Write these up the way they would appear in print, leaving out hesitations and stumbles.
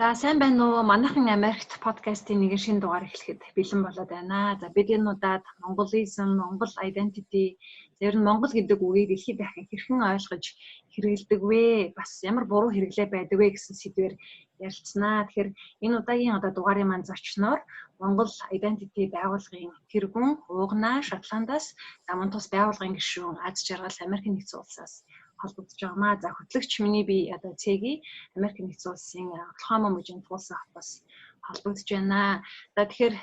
За сайн байна уу? Манайхан Америкт подкастын нэг шинэ дугаар эхлэхэд бэлэн болоод байна. За бид энэ удаад Монголизм, Монгол identity, зөвөр нь Монгол гэдэг үгийг дэлхийд дахин хэрхэн ойлгож хэрэглэдэг вэ? Бас ямар буруу хэрэглээ байдаг вэ гэсэн сэдвээр ярилцсанаа. Тэгэхээр энэ удаагийн дугаарын маань зочноор Монгол identity байгууллагын тэргүүн Уугнаа Шотландаас Даман тус байгууллагын гишүүн Аз жаргал Америкийн нэгдсэн улсаас холбогдож байгаамаа. За хөтлөгч миний би Цэги Америкийн нэгдсэн улсын Оклахома мужийн тулсан хотоос холбогдож байна. За тэгэхээр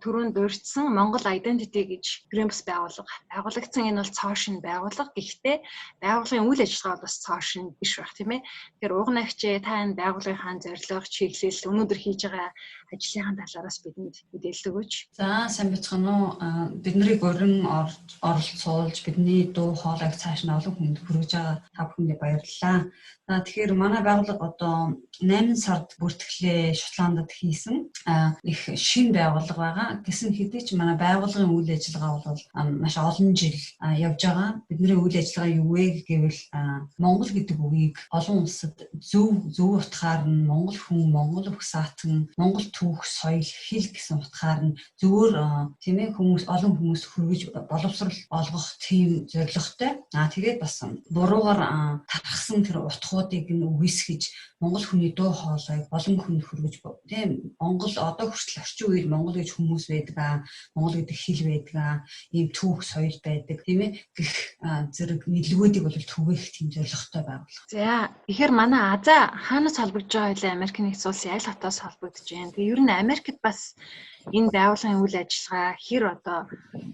түрүүнд урьдсан Монгол Identity гэж Грэмс байгуулагдсан энэ бол цоошин байгууллага. Гэхдээ байгууллагын үйл ажиллагаа бас цоошин биш байх тийм ээ. Тэгэхээр Уугнаагч та энэ байгууллагын зорилго, чиглэл, өнөөдөр хийж байгаа ажлынхаа талаараас бидэнд мэдээлэл өгөөч. За сайн бацхан уу. Биднийг өрн оролцуулж бидний дуу хоолойг цааш нь олон хүнд хүргэж байгаа та бүхэндээ баярлалаа. За тэгэхээр манай байгууллага одоо 8 сард бүртгэлээ Шотландд хийсэн их шинэ байгууллага байгаа. Гэсэн хэдий ч манай байгууллагын үйл ажиллагаа бол маш олон жил явж байгаа. Бидний үйл ажиллагаа юу вэ гэвэл Монгол гэдэг үгийг олон улсад зөв утгаар нь Монгол хүн, Монгол өгсаатан, Монгол түүх, соёл, хэл гэсэн утгаар нь зөвөр тийм ээ олон хүмүүс хүргэж боловсрол олгох тийм зорилготой. Тэгээд бас буруугаар тархсан тэр утгуудыг нь үгүйсгэж Монгол хүний дуу хоолойг олон хүнд хүргэж тийм Монгол одоо хүртэл орчин үед Монгол гэж хүмүүс байдаг, Монгол гэдэг хэл байдаг, ийм түүх, соёл байдаг тийм ээ гэх зэрэг нийлгүүдийг бол түгээх тийм зорилготой байгууллага. За тэгэхээр манай Азаа хаанаас холбогдож байгаа вэ? Америкийн нэгдсэн улсын аль хотоос холбогдож байна? Тэгээ ер нь Америкт бас энэ байгууллагын үйл ажиллагаа хэр одоо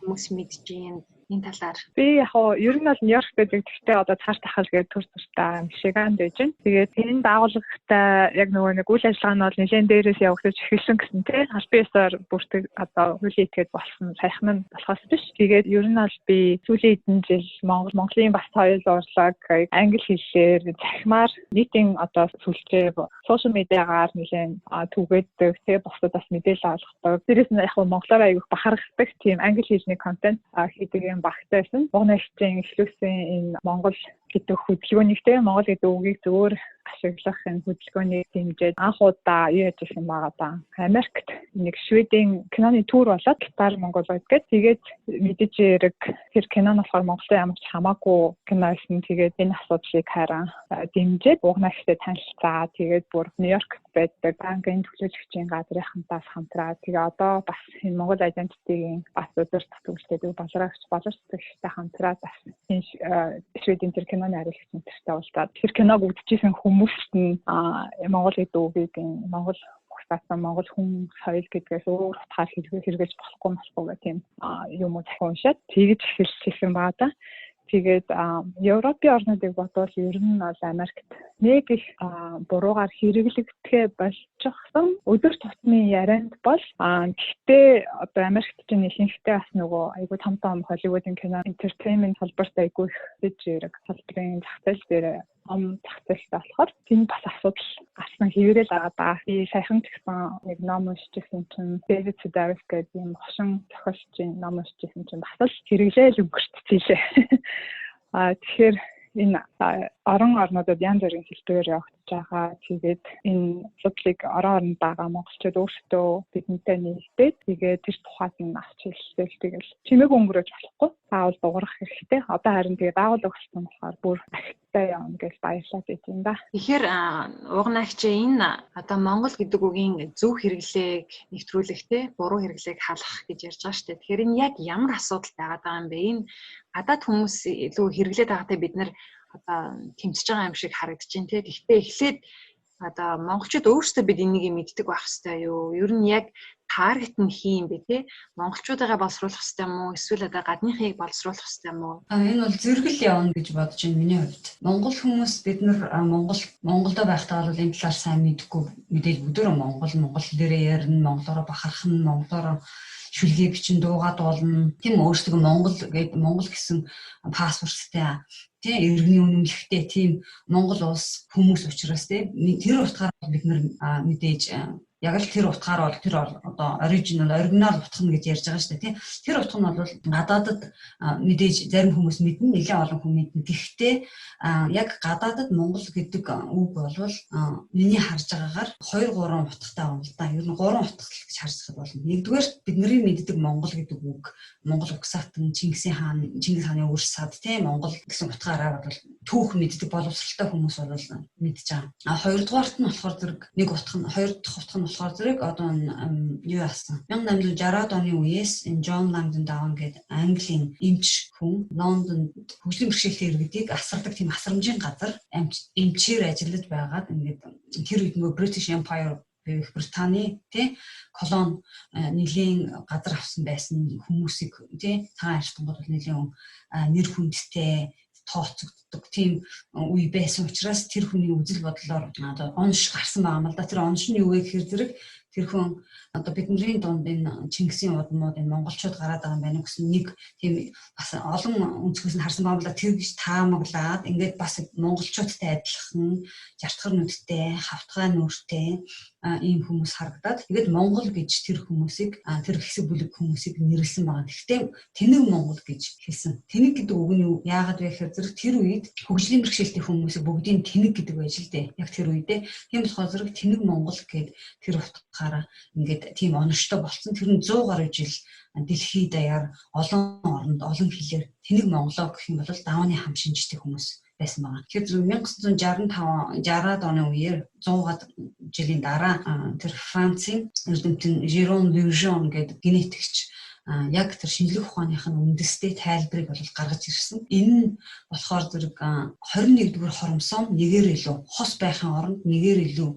хүмүүс мэдж байна? Энэ талаар би яг ер нь бол Нью-Йорк гэдэг гэхдээ одоо цааш тахал гэдэг төр төртөө Мишиганд байж байна. Тэгээд энэ байгууллагатай яг нэг үйл ажиллагаа нь бол нэлээд дээрээс явагдаж эхэлсэн гэсэн тийм албан ёсоор бүртэг одоо хуулийн этгээд болсон сайхан нь болохоос биш. Тэгээд ер нь бол би сүүлийн хэдэн жил Монголын бас соёл урлаг англи хэлээр захимаар нийтийн одоо сүлжээ сошиал медиагаар нэлээд түгээдэг тийм бусдад бас мэдээлэл олгодог. Дээрээс нь яг монголоор аяг бахархдаг тийм англи хэлний контент хийдэг багтайсан. Уугнаагчийн эхлүүлсэн энэ Монгол гэдэг хөдөлгөөнийг тийм Монгол гэдэг үгийг зөвөр ашиглах энэ хөдөлгөөнийг дэмжиж анх удаа юу яж ирсэн байгаа даа. Америкт нэг Шведийн киноны тур болоод гитар монголууд гэдэг. Тэгээд мэдээж яриг тэр кино нь болохоор Монголын ямар ч хамаагүй кино байсан. Тэгээд энэ асуудлыг хараа дэмжиж уугнаагчтай танилцаа. Тэгээд бүр Нью-Йорк байдаг банкын төлөөлөгчийн газрынхантаас хамтраа. Тэгээ одоо бас энэ Монгол identity-гийн бас өдөр тутамжтай боловсрогчтой хамтраад бас энэ Шведийн тэр киноны арилгч нэртэй уулзаад тэр киног үзчихсэн хүмүүст нь Монгол гэдэг үгийг Монгол ухсаасан Монгол хүн соёл гэдгээс өөр утгаар хэрэгжиж болохгүй гэх тийм юм уу захин уншаад тэгж эхэлсэн баа да. Тэгээд Европын орнуудыг бодвол ер нь бол Америкт нэг их буруугаар хэрэглэгдэхээ болчихсон өдөр тутмын ярианд бол гэхдээ одоо Америкт чинь ихэнхдээ бас нөгөө айгүй том Холливуудын кино entertainment салбарт айгүй их зэрэг салбарын зах зээл дээр зах зээлтэй болохоор тийм бас асуудал гарсан хэвээрэл байгаа даа. Би саяхан тэгсэн нэг ном уншижсэн чинь Дэвид Сидарис гэдэг юм хошин зохиолчийн ном уншижсэн чинь бас л хэрэглээл өнгөрцөлээ. Тэгэхээр энэ орнуудад янз бүрийн хэлбэрээр явагдаж байгаа. Тэгээд энэ асуудлыг орон оронд байгаа монголчууд өөрсдөө бидэнтэй нийлдээд тэгээд тэр тухайд нь авч хэлсэн. Тэгэл чимээг өнгөрөөж болохгүй. Заавал дуурах хэрэгтэй. Одоо харин тэгээд байгууллагын болохоор бүр ахтай явна гэж баярлаад байна да. Тэгэхээр уугнаагч энэ одоо Монгол гэдэг үгийн зөв хэрэглээг нэвтрүүлэх те буруу хэрэглээг халах гэж ярьж байгаа шүү дээ. Тэгэхээр энэ яг ямар асуудал байгаад байгаа юм бэ? Энэ гадаад хүмүүс илүү хэрэглээд байгаатай бид нар одоо тэмцэж байгаа юм шиг харагдаж байна те. Гэхдээ эхлээд одоо монголчууд өөрсдөө бид энийг мэддэг байх хэрэгтэй юу? Ер нь яг таргет нь хин бэ те? Монголчуудаа боловсруулах хэрэгтэй юм уу? Эсвэл одоо гадныхыг боловсруулах хэрэгтэй юм уу? Энэ бол зэрэгэл явна гэж бодож байна миний хувьд. Монгол хүмүүс бид нар Монголдо байхдаа бол энэ талаар сайн мэдгүй мэдээл өдөр монгол хэлээрээ ярина, монголоор бахархна, монголоор шүлгээ бичин дуугаад болно. Тийм өөрсдөө Монгол гэсэн паспорттай тийм иргэний үнэмлэхтэй тийм Монгол улс хүмүүс учраас тийм тэр утгаараа бид нар мэдээж яг л тэр утгаар бол тэр одоо оригинал утга нь гэж ярьж байгаа шүү дээ тий. Тэр утга нь бол гадаадад мэдээж зарим хүмүүс мэднэ, нэлээд олон хүн мэднэ. Гэхдээ яг гадаадад Монгол гэдэг үг бол миний харж байгаагаар 2-3 утгатай байна л да. Ер нь 3 утгатай гэж харьцах болно. Нэгдүгээр бидний мэддэг Монгол гэдэг үг, Монгол угсаатан, Чингис хааны өрс сад тий Монгол гэсэн утгаараа бол түүх мэддэг боловсралтай хүмүүс бол мэдж байгаа. Хоёрдугаарт нь болохоор зэрэг нэг утга нь хоёр дахь утга нь болохоор зэрэг одоо юу яасан 1860-аад оны үеэс энэ John Langdon Down гэдэг Английн эмч хүн Лондонд хөгжлийн бэрхшээлтэй иргэдийг асардаг тийм асрамжийн газар эмчээр ажиллаж байгаад ингээд тэр үед нөгөө British Empire Британий тий колон нэлийн газар авсан байсан хүмүүсийг тий цагаан арчтангууд бол нэлийн нэр хүндтэй тооцогддог тийм үе байсан учраас тэр хүний үзэл бодлоор одоо онш гарсан байгаа юм л да. Тэр онш нь юу вэ гэхээр зэрэг тэр хүн одоо бидний дунд энэ Чингисийн удмууд энэ монголчууд гараад байгаа юм байна гэсэн нэг тийм бас олон өнцгөөс нь харсан байгаа юм л да. Тэр гэж таамаглаад ингээд бас монголчуудтай адилхан жартгар нүдтэй, хавтгай нүртэй ийм хүмүүс харагдаад тэгээд Монгол гэж тэр хүмүүсийг тэр хэсэг бүлэг хүмүүсийг нэрлсэн байгаа. Гэхдээ тэнэг Монгол гэж хэлсэн. Тэнэг гэдэг үг нь яагаад вэ гэхээр зэрэг тэр үед хөгжлийн бэрхшээлтэй хүмүүсийг бүгдийг тэнэг гэдэг байж л дээ. Яг тэр үедээ. Тийм болохоор зэрэг тэнэг Монгол гэд тэр утгаараа ингээд тийм оноштой болсон. Тэр нь 100 гаруй жил дэлхийд даяар олон оронд олон хэлээр тэнэг монголоо гэх юм бол давааны хам шинжтэй хүмүүс байсан байгаа. Тэгэхээр 1965-60-аад оны үеэр 100-аад жилийн дараа тэр Францын эрдэмтэн Jérôme Lejeune гэдэг генетикч яг тэр шинжлэх ухааных нь үндэстэй тайлбарыг бол гаргаж ирсэн. Энэ нь болохоор зэрэг 21-р хоромсом нэгээр илүү хос байхын оронд нэгээр илүү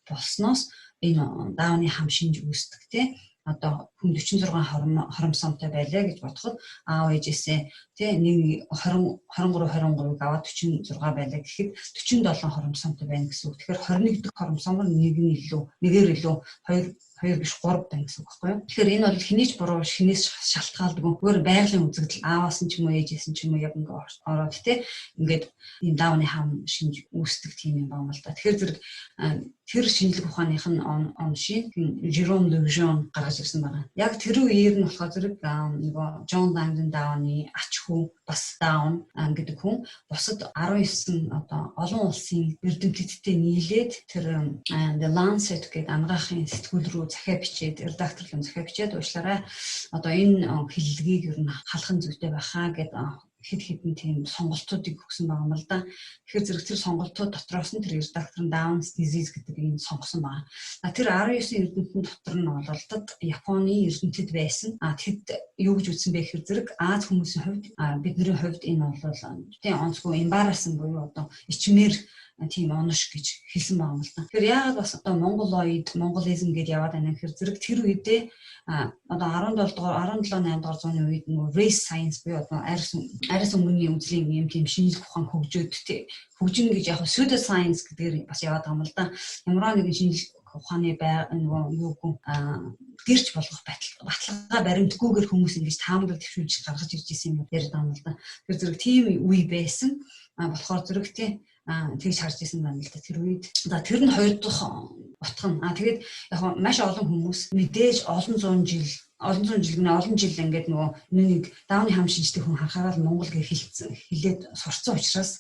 болсноос энэ давааны хам шинж үүсдэг тий. Одоо хүн 46 хоромсомтой байлаа гэж бодоход аав ээжээсээ тий нэг 23-23-ыг аваад 46 байлаа гэхэд 47 хоромсомтой байна гэсэн үг. Тэгэхээр 21 дахь хоромсомор нэгээр илүү 2 биш 3 байна гэсэн үг байхгүй юу? Тэгэхээр энэ бол хинээч буруу шинээс шалтгаалдаг. Зүгээр байгалийн үзэгдэл ааваас нь ч юм уу ээжээс нь ч юм уу яг ингээд ороод тий ингээд энэ давны хам шинж үүсдэг тийм юм байна л да. Тэгэхээр зэрэг тэр шинжлэх ухааных нь оншийн Jérôme Lejeune гаргаж ирсэн байна. Яг тэр үеэр нь болохоор зэрэг нөгөө John Langdon Down-ы ач хүн бас Down гэдэг хүн бусад 19 одоо олон улсын эрдэмтдтэй нийлээд тэр The Lancet гэдэг анагаахын сэтгүүл рүү захиа бичээд редакторлон захиа бичээд уучлаарай одоо энэ хэллэгийг ер нь халахын зүйтэй байхаа гэдэг хэд тийм сонголтуудыг өгсөн байгаа юм л да. Тэгэхээр зэрэг тэр сонголтууд дотроос нь тэр редактор Down's disease гэдэг юм сонгосон байна. Тэр 19 эрдэмтэн дотор нь бололтод Японы эрдэмтэд байсан. Тэд юу гэж үзсэн бэ гэхээр зэрэг Аз хүмүүсийн хувьд бидний хувьд энэ бол тийм онцгүй эмбарасан буюу одоо ичмэр тийм онош гэж хэлсэн байгаа юм л да. Тэгэхээр яагаад бас одоо монголизм гэж яваад байна гэхээр зэрэг тэр үедээ одоо 17-18 дугаар зууны үед нөгөө race science буюу одоо арьс өнгөний үзлийн юм тийм шинжлэх ухаан хөгжөөд хөгжинэ гэж яг pseudo science гэдгээр бас яваад байгаа юм л да. Ямар нэгэн шинжлэх ухааны нөгөө юугүй гэрч болгох баталгаа баримтгүйгээр хүмүүс ингэж таамаглаж төвшүүлж гаргаж ирж исэн юм яриад байгаа юм л да. Тэр зэрэг тийм үе байсан болохоор зэрэг тэгж харж исэн байна л да тэр үед. За тэр нь 2 дахь утга нь. Тэгээд яг маш олон хүмүүс мэдээж олон жил ингээд нөгөө нэг даавны хам шинжтэй хүн харахаар л Монгол гэж хэлээд сурцсан учраас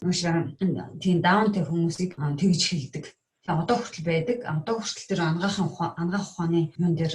тийм даавнтай хүмүүсийг тэгж хэлдэг. Одоо хүртэл байдаг. Одоо хүртэл тэр анагаах ухааны юм дээр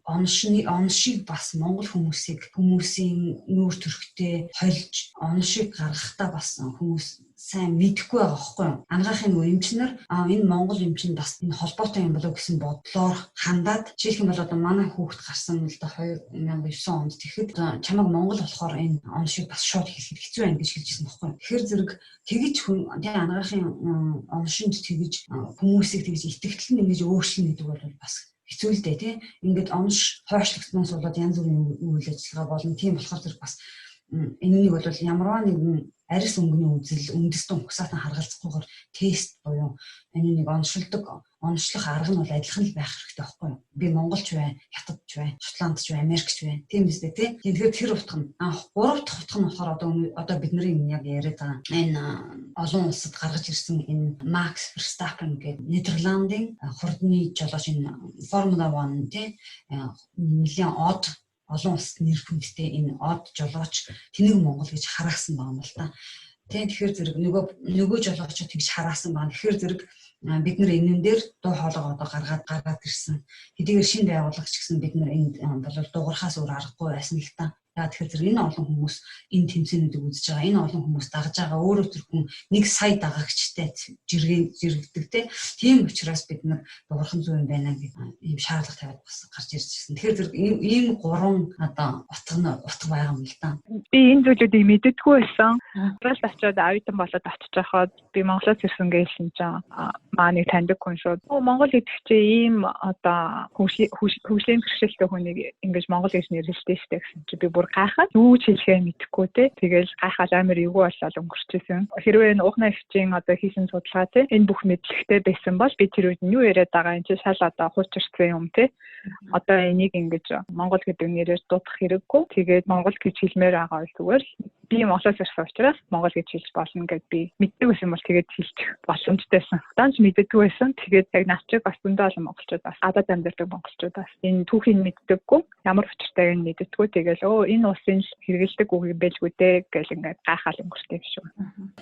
оншийг бас монгол хүмүүсийн нүүр төрхтэй холж оншийг гаргахтаа бас хүмүүс сайн мэдэхгүй байгаа байхгүй юу? Анагаахын эмчнэр энэ монгол эмчин бас энэ холбоотой юм болов гэсэн бодлоор хандаад жишээлх юм бол одоо манай хүүхэд гарсан л да 2009 онд тэгэхэд чамайг монгол болохоор энэ оншийг бас шууд хэлэхэд хэцүү байна гэж хэлж ирсэн байхгүй юу? Тэгэхээр зэрэг тэгж анагаахын оншинд тэгж хүмүүсийг тэгж итгэл нь ингэж өөрчлөнө гэдэг бол бас хэцүү л дээ тий. Ингээд онш хойшлогдсноос болоод янз бүрийн үйл ажиллагаа болно. Тийм болохоор зэрэг бас энэнийг бол ямарваа нэгэн арьс өнгөний үзэл үндэстэн угсаатан харгалзахгүйгээр тест буюу энэ нэг онцлох арга нь бол адилхан л байх хэрэгтэй байхгүй юу? Би монголч бай, хятадч байна, Шотланд ч байна, Америк ч байна. Тийм үстэй тий. Тэгэхээр тэр утга нь 3 дахь утга нь болохоор одоо бидний яг яриад байгаа энэ олон улсад гаргаж ирсэн энэ Max Verstappen гэдэг Нидерландын хурдны жолооч энэ Formula 1 тий нэлийн од олон улсад нэр хүндтэй энэ од жолооч тэнэг Монгол гэж хараасан байна л та. Тэгэхээр зэрэг нөгөө жолоочоо тэгж хараасан байна. Тэгэхээр зэрэг бид нар энэн дээр дуу хоолой одоо гаргаад ирсэн. Хэдийгээр шинэ байгууллагч гэсэн бид нар энд бол дуурахаас өөр аргагүй байсан л та. Тэгэхээр зэрэг энэ олон хүмүүс энэ тэмцээнүүдийг үзэж байгаа. Энэ олон хүмүүс дагаж байгаа. Өөрөө тэр хүн 1 сая дагагчтай жирэгдэг тийм учраас бид нар дуурхан зүй юм байна гэх ийм шаардлага тавиад бас гарч ирж ирсэн. Тэгэхээр зэрэг ийм 3 одоо утга байгаа юм л да. Би энэ зүйлүүдийг мэддэггүй байсан. Бас очиод оюутан болоод очиж байхад би Монголоос ирсэн гэсэн чинь маа нэг таньдаг хүн шууд. Монгол гэдэг чинь ийм одоо хөгжлийн бэрхшээлтэй хүнийг ингэж монгол гэж нэрлэжтэй штэ гэсэн чинь би бүр гайхаад юу ч хэлэхээ мэдэхгүй те. Тэгэл гайхаад амар эвгүй болоод өнгөрчихсэн. Хэрвээ угнаа хвчийн одоо хийсэн судалгаа те энэ бүх мэдлэгтэй байсан бол би тэр үед нь юу яриад байгаа юм чи шал одоо хуучирсан юм те. Одоо энийг ингэж монгол гэдэг нэрээр дуудах хэрэггүй. Тэгээд монгол гэж хэлмээр байгаа бол зүгээр л би Монголоос ирсэн учраас монгол гэж хэлж болно гэд би мэддэг байсан бол тэгээд хэлчих боломжтойсэн. Даанч мэддэггүй байсан. Тэгээд яг навчиг бас зөндөө олон монголчууд бас адад амьдардаг монголчуудаас энэ түүхийг мэддэггүй. Ямар учиртайг нь мэддэггүй. Тэгэл энэ улсын хэрэгэлдэг үг юм байлгүй дээ гэж ингээд гайхал өнгөртэй биш үү.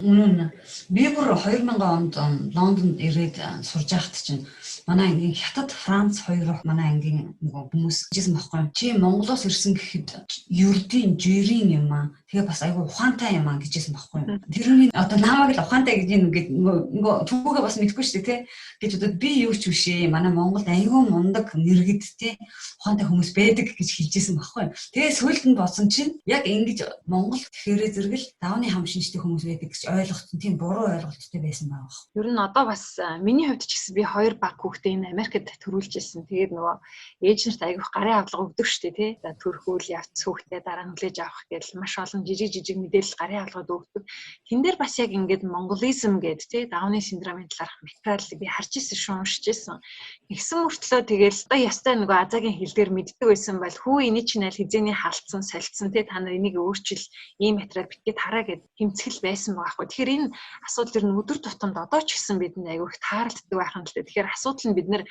Үнэн. Би бүр 2000 онд Лондонд ирээд сурж байхад чинь манай ангийн Хятад, Франц хоёр манай ангийн хүмүүс жисэн баггүй. Чи Монголоос ирсэн гэхэд ердийн жирийн юм аа. Тэгээ бас айгүй ухаантай юм аа гэжсэн баггүй. Тэрний одоо намайг л ухаантай гэж ингээд нөгөө түүхээ бас мэдгүй шүү дээ тий. Гэж удаад би юу ч биш ээ. Манай Монголд айгүй мундаг нэргэд тий ухаантай хүмүүс байдаг гэж хэлжсэн баггүй. Тэгээ сүүлд нь бодсон чинь яг ингэж Монгол гэхээрээ зэрэгэл давны хам шинжтэй хүмүүс байдаг гэж ойлгосон. Тийм буруу ойлголттой байсан байгаа. Ер нь одоо бас миний хувьд ч гэсэн би 2 баг хүүхдээ энэ Америкт төрүүлж ирсэн. Тэгээд нөгөө ээж нарт айгүйх гарын авлага өгдөг шүү дээ тий. За төрхүүл явц хүүхдээ дараа нь хүлээж авах гэж маш олон жижиг мэдээлэл гарын авлагад өгдөг. Тэн дээр бас яг ингээд монголизм гэдэг тий давны синдромын талаарх материалыг би харж ирсэн шүү, уншиж ирсэн. Тэгсэн мөртлөө тэгэл одоо ястай нөгөө азагийн хэл дээр мэддэг байсан бол хүү эний чинь аль хизээний халтсан солилцсон тий та нар энийг өөрчил ийм материал битгээд хараа гэд тэмцэл байсан байгаа хгүй. Тэгэхээр энэ асуудал ер нь өдөр тутамд одоо ч гэсэн бидэнд айгүйх тааралддаг байх юм л дээ. Тэгэхээр асуудал нь бид нар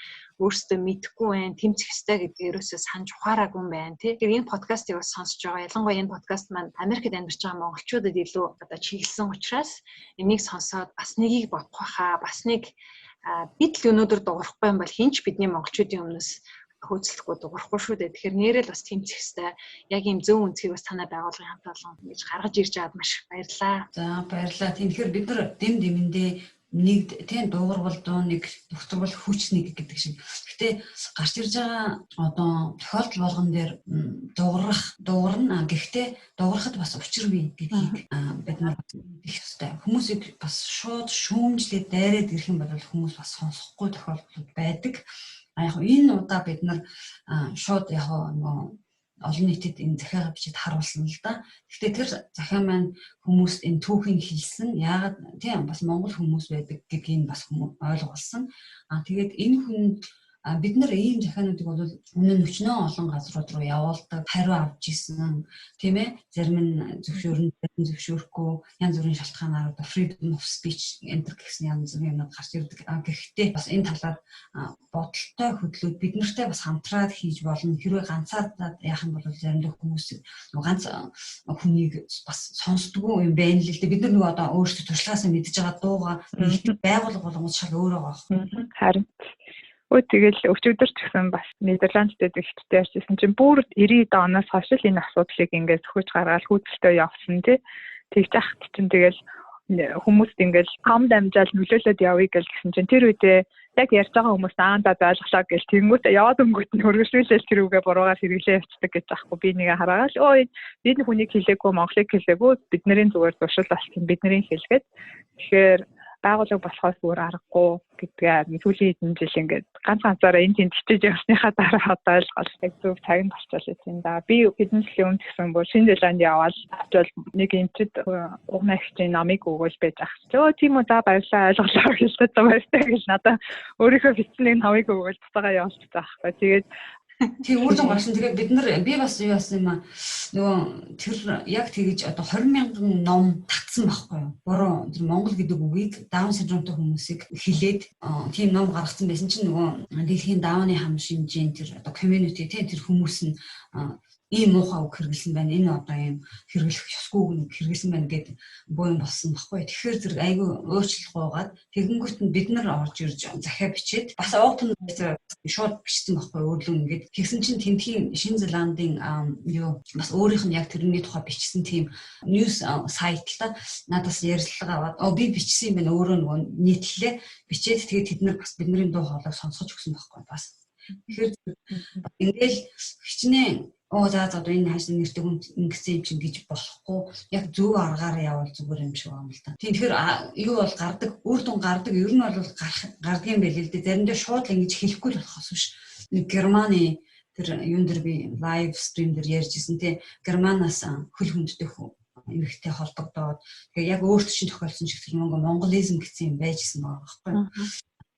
өөрсдөө мэдэхгүй байх, тэмцэх ёстой гэдгийг ерөөсөө санаж ухаараагүй юм байна тий. Тэгэхээр энэ подкастыг бас сонсож байгаа. Ялангуяа энэ подкаст маань Америкт амьдарч байгаа монголчуудад илүү одоо чиглэсэн учраас энийг сонсоод бас нэгийг бодох байхаа, бас нэг бид л өнөөдөр дуурахгүй юм бол хинч бидний монголчуудын өмнөөс хөөцөлдөхгүй дуурахгүй шүү дээ. Тэгэхээр нэрэл бас тэмцэх хэрэгтэй. Яг ийм зөв үнцгийг бас танай байгуулгын хамт олон ингэж гаргаж ирж аваад маш баярлалаа. За баярлалаа. Тэгэхээр бид нар дэмэндээ нэг тийм дуугарвал дуу нэг докторвол хүч нэг гэдэг шиг. Гэтэ гарч ирж байгаа одоо тохиолдол болгон дээр дуугарна. Гэхдээ дуугарахад бас учир бий гэдгийг бид нар их хэвээр хүмүүсийг бас шууд шүүмжлээд дайраад ирэх юм бол хүмүүс бас сонсохгүй тохиолдлууд байдаг. Яг энэ удаа бид нар шууд яг нөгөө олон нийтэд энэ захиагаа бичиж харуулсан л да. Гэхдээ тэр захиа маань хүмүүст энэ түүхийг хэлсэн. Яагаад тийм бас монгол хүмүүс байдаг гэдгийг бас хүмүүс ойлгуулсан. Тэгээд энэ хүн бид нар ийм захиануудыг бол өмнө нь өчнөө олон газрууд руу явуулдаг, хариу авч исэн, тийм ээ. Зарим нь зөвшөөрөн, зарим нь зөвшөөрөхгүй, янз бүрийн шалтгаанаар одоо freedom of speech энтер гэсэн янз бүрийн юмнууд гарч ирдэг. Гэхдээ бас энэ талаар бодолтой хөдлөөд бид нартай бас хамтраад хийж болно. Хэрвээ ганцаардаад яах юм бол заримдаа хүмүүс ганц хүнийг бас сонсдгүй юм байна л л дээ. Бид нар нөгөө одоо өөрсдөө туршлагаасаа мэдж байгаа дууга байгуулга болгоомж шал өөр байгаа. Харин тэгэл өчигдөр ч гэсэн бас Нидерландтэй ихтэй ярьжсэн чинь бүр 90 оноос хойш л энэ асуудлыг ингээд зөвхөж гаргаад хүйцэлтэй явсан тий. Тэгж яхад чинь тэгэл хүмүүст ингээд хам дамжаал нөлөөлөд явъя гэсэн чинь тэр үедээ яг ярьж байгаа хүмүүс аандаа ойлголоо гэл тэнгуут яваад өнгөт нь хөргөжлүүлэл тэр үгээ буруугаар хэрэглээ явцдаг гэж аахгүй би нэг хараагаал энэ хүнийг хэлээгүй монголыг хэлээгүй бидний зүгээр зуршил болсон бидний хэлгээд тэгэхээр байгууллага болохоос өөр аргагүй гэдгээ сүүлийн хэдэн жил ингээд ганцаараа энэ тийм тэтэж явсныхаа дараа одоо ойлгол яг зөв цаг нь болчихлоо тийм да. Би хэдэн жилийн өмнө гэсэн бүр Шинэ Зеланд яваад очвол нэг эмчэд угнаа ихчийн намыг өгөөл байж ах. Тийм үү за баярлалаа ойлголоо гэж баяртай гэж надаа өөрийнхөө бичсэн нэг намыг өгөөл цацаагаа явуулчих таахгүй. Тэгээд тий үр дүн гарсан. Тэгээд би бас юу яасан юм аа нөгөө тэр яг тэгэж одоо 20,000 ном татсан байхгүй юу. Буруу тэр Монгол гэдэг үгийг даун синдромтой хүмүүсийг хилээд тийм ном гаргацсан байсан чинь нөгөө дэлхийн даунны хам шинжийн тэр одоо community тэр хүмүүс нь ийм муухай үг хэрэглэсэн байна. Энэ одоо ийм хэрэглэх ёсгүй хэрэглэсэн байна гэдэг буян болсон баггүй. Тэгэхээр зэрэг айгүй уучлах гоогаад тэгэнгүүт нь бид нар орж ирж захиа бичээд бас оогт нь шууд бичсэн баггүй. Өөрлөө ингээд тэгсэн чинь тэмдгийн Шинэ Зеландын юу бас өөрийнх нь яг тэрний тухай бичсэн тийм news сайт л та надаас ярилцлага аваад би бичсэн юм байна. Өөрөө нөгөө нийтлэлээ бичээд тэгээд тэд нар бас бидний дуу хоолойг сонсгож өгсөн баггүй бас. Тэгэхээр ингээл хичнээн за одоо энэ хаашаа нэртэй хүн ингэсэн юм чинь гэж болохгүй яг зөв аргаар явал зүгээр юм шиг байна л да. Тэгэхээр юу бол гардаг үр дүн гардаг ер нь бол гардаг юм байл л дээ. Заримдаа шууд л ингэж хэлэхгүй л болохоос биш. Нэг Германы тэр юун дээр би лайв стрим дээр ярьжсэн те Германаас хөл хүндтэй эмэгтэй холбогдоод тэгээ яг өөрт чинь тохиолдсон шиг тэр монголизм гэсэн юм байжсэн байгаа байхгүй.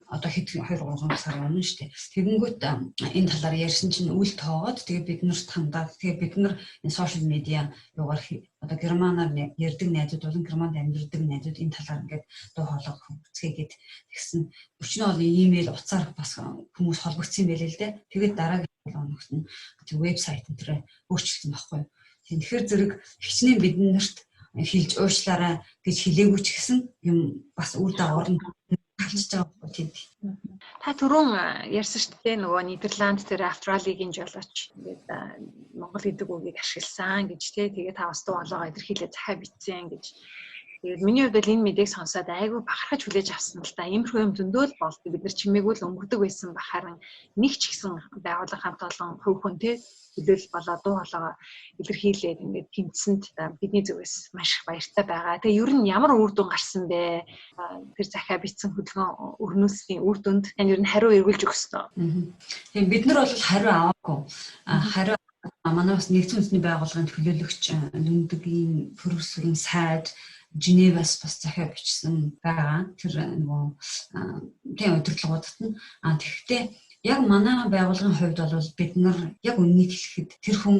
Одоо хэд 2-3 сар өмнө шүү дээ. Тэгэнгүүт энэ талаар ярьсан чинь үл тоогоод тэгээ бид нарт хандаад тэгээ бид нар энэ сошиал медиа юугаар одоо германаар ярьдаг найзууд болон Германд амьдардаг найзууд энэ талаар ингээд дуу хоолой хөвцгээгээд тэгсэн. Өчнөө бол имэйл утсаар бас хүмүүс холбогдсон байлээ л дээ. Тэгээд дараагийн оногт нь вебсайт энэ өөрчлөлтсөн байхгүй. Тэгэхээр зэрэг хичнээн биднэрт хэлж уушлаарай гэж хэлээгүй ч гэсэн юм бас үр дагавар нь талж байгаа тийм. Та түрүүн ярьсан шүү дээ нөгөө Нидерланд тэр австралигийн жолооч ингээд Монгол гэдэг үгийг ашигласан гэж тий. Тэгээ та бас дуу хоолойгоо илэрхийлээ захиа бичсэн гэж. Тэгээд миний хувьд энэ мэдээг сонсоод айгүй бахархаж хүлээж авсан л та. Иймэрхүү юм зөндөл болдог. Бид нар чимээгүй л өнгөрдөг байсан бахаран нэг ч гэсэн байгууллага хамт олон хөв хүн тий хөдөл болоо дуу хоолойгоо илэрхийлээд ингээд тэмцсэнд бидний зүгээс маш их баяртай байгаа. Тэгээ ер нь ямар үр дүн гарсан бэ? Тэр захиа бичсэн хөдөлгөөн өрнүүлсний үр дүнд тань ер нь хариу эргүүлж өгсөн. Тийм бид нар бол хариу аваагүй. Хариу манай бас нэгдсэн үндэсний байгууллагын төлөөлөгч Лүндгийн Пүрсүрэн сайд Женевас бас захиа бичсэн байгаа. Тэр нөгөө тийм удирдлагуудад нь тэгэхдээ яг манай байгууллагын хувьд бол бид нар яг үннийг хэлэхэд тэр хүн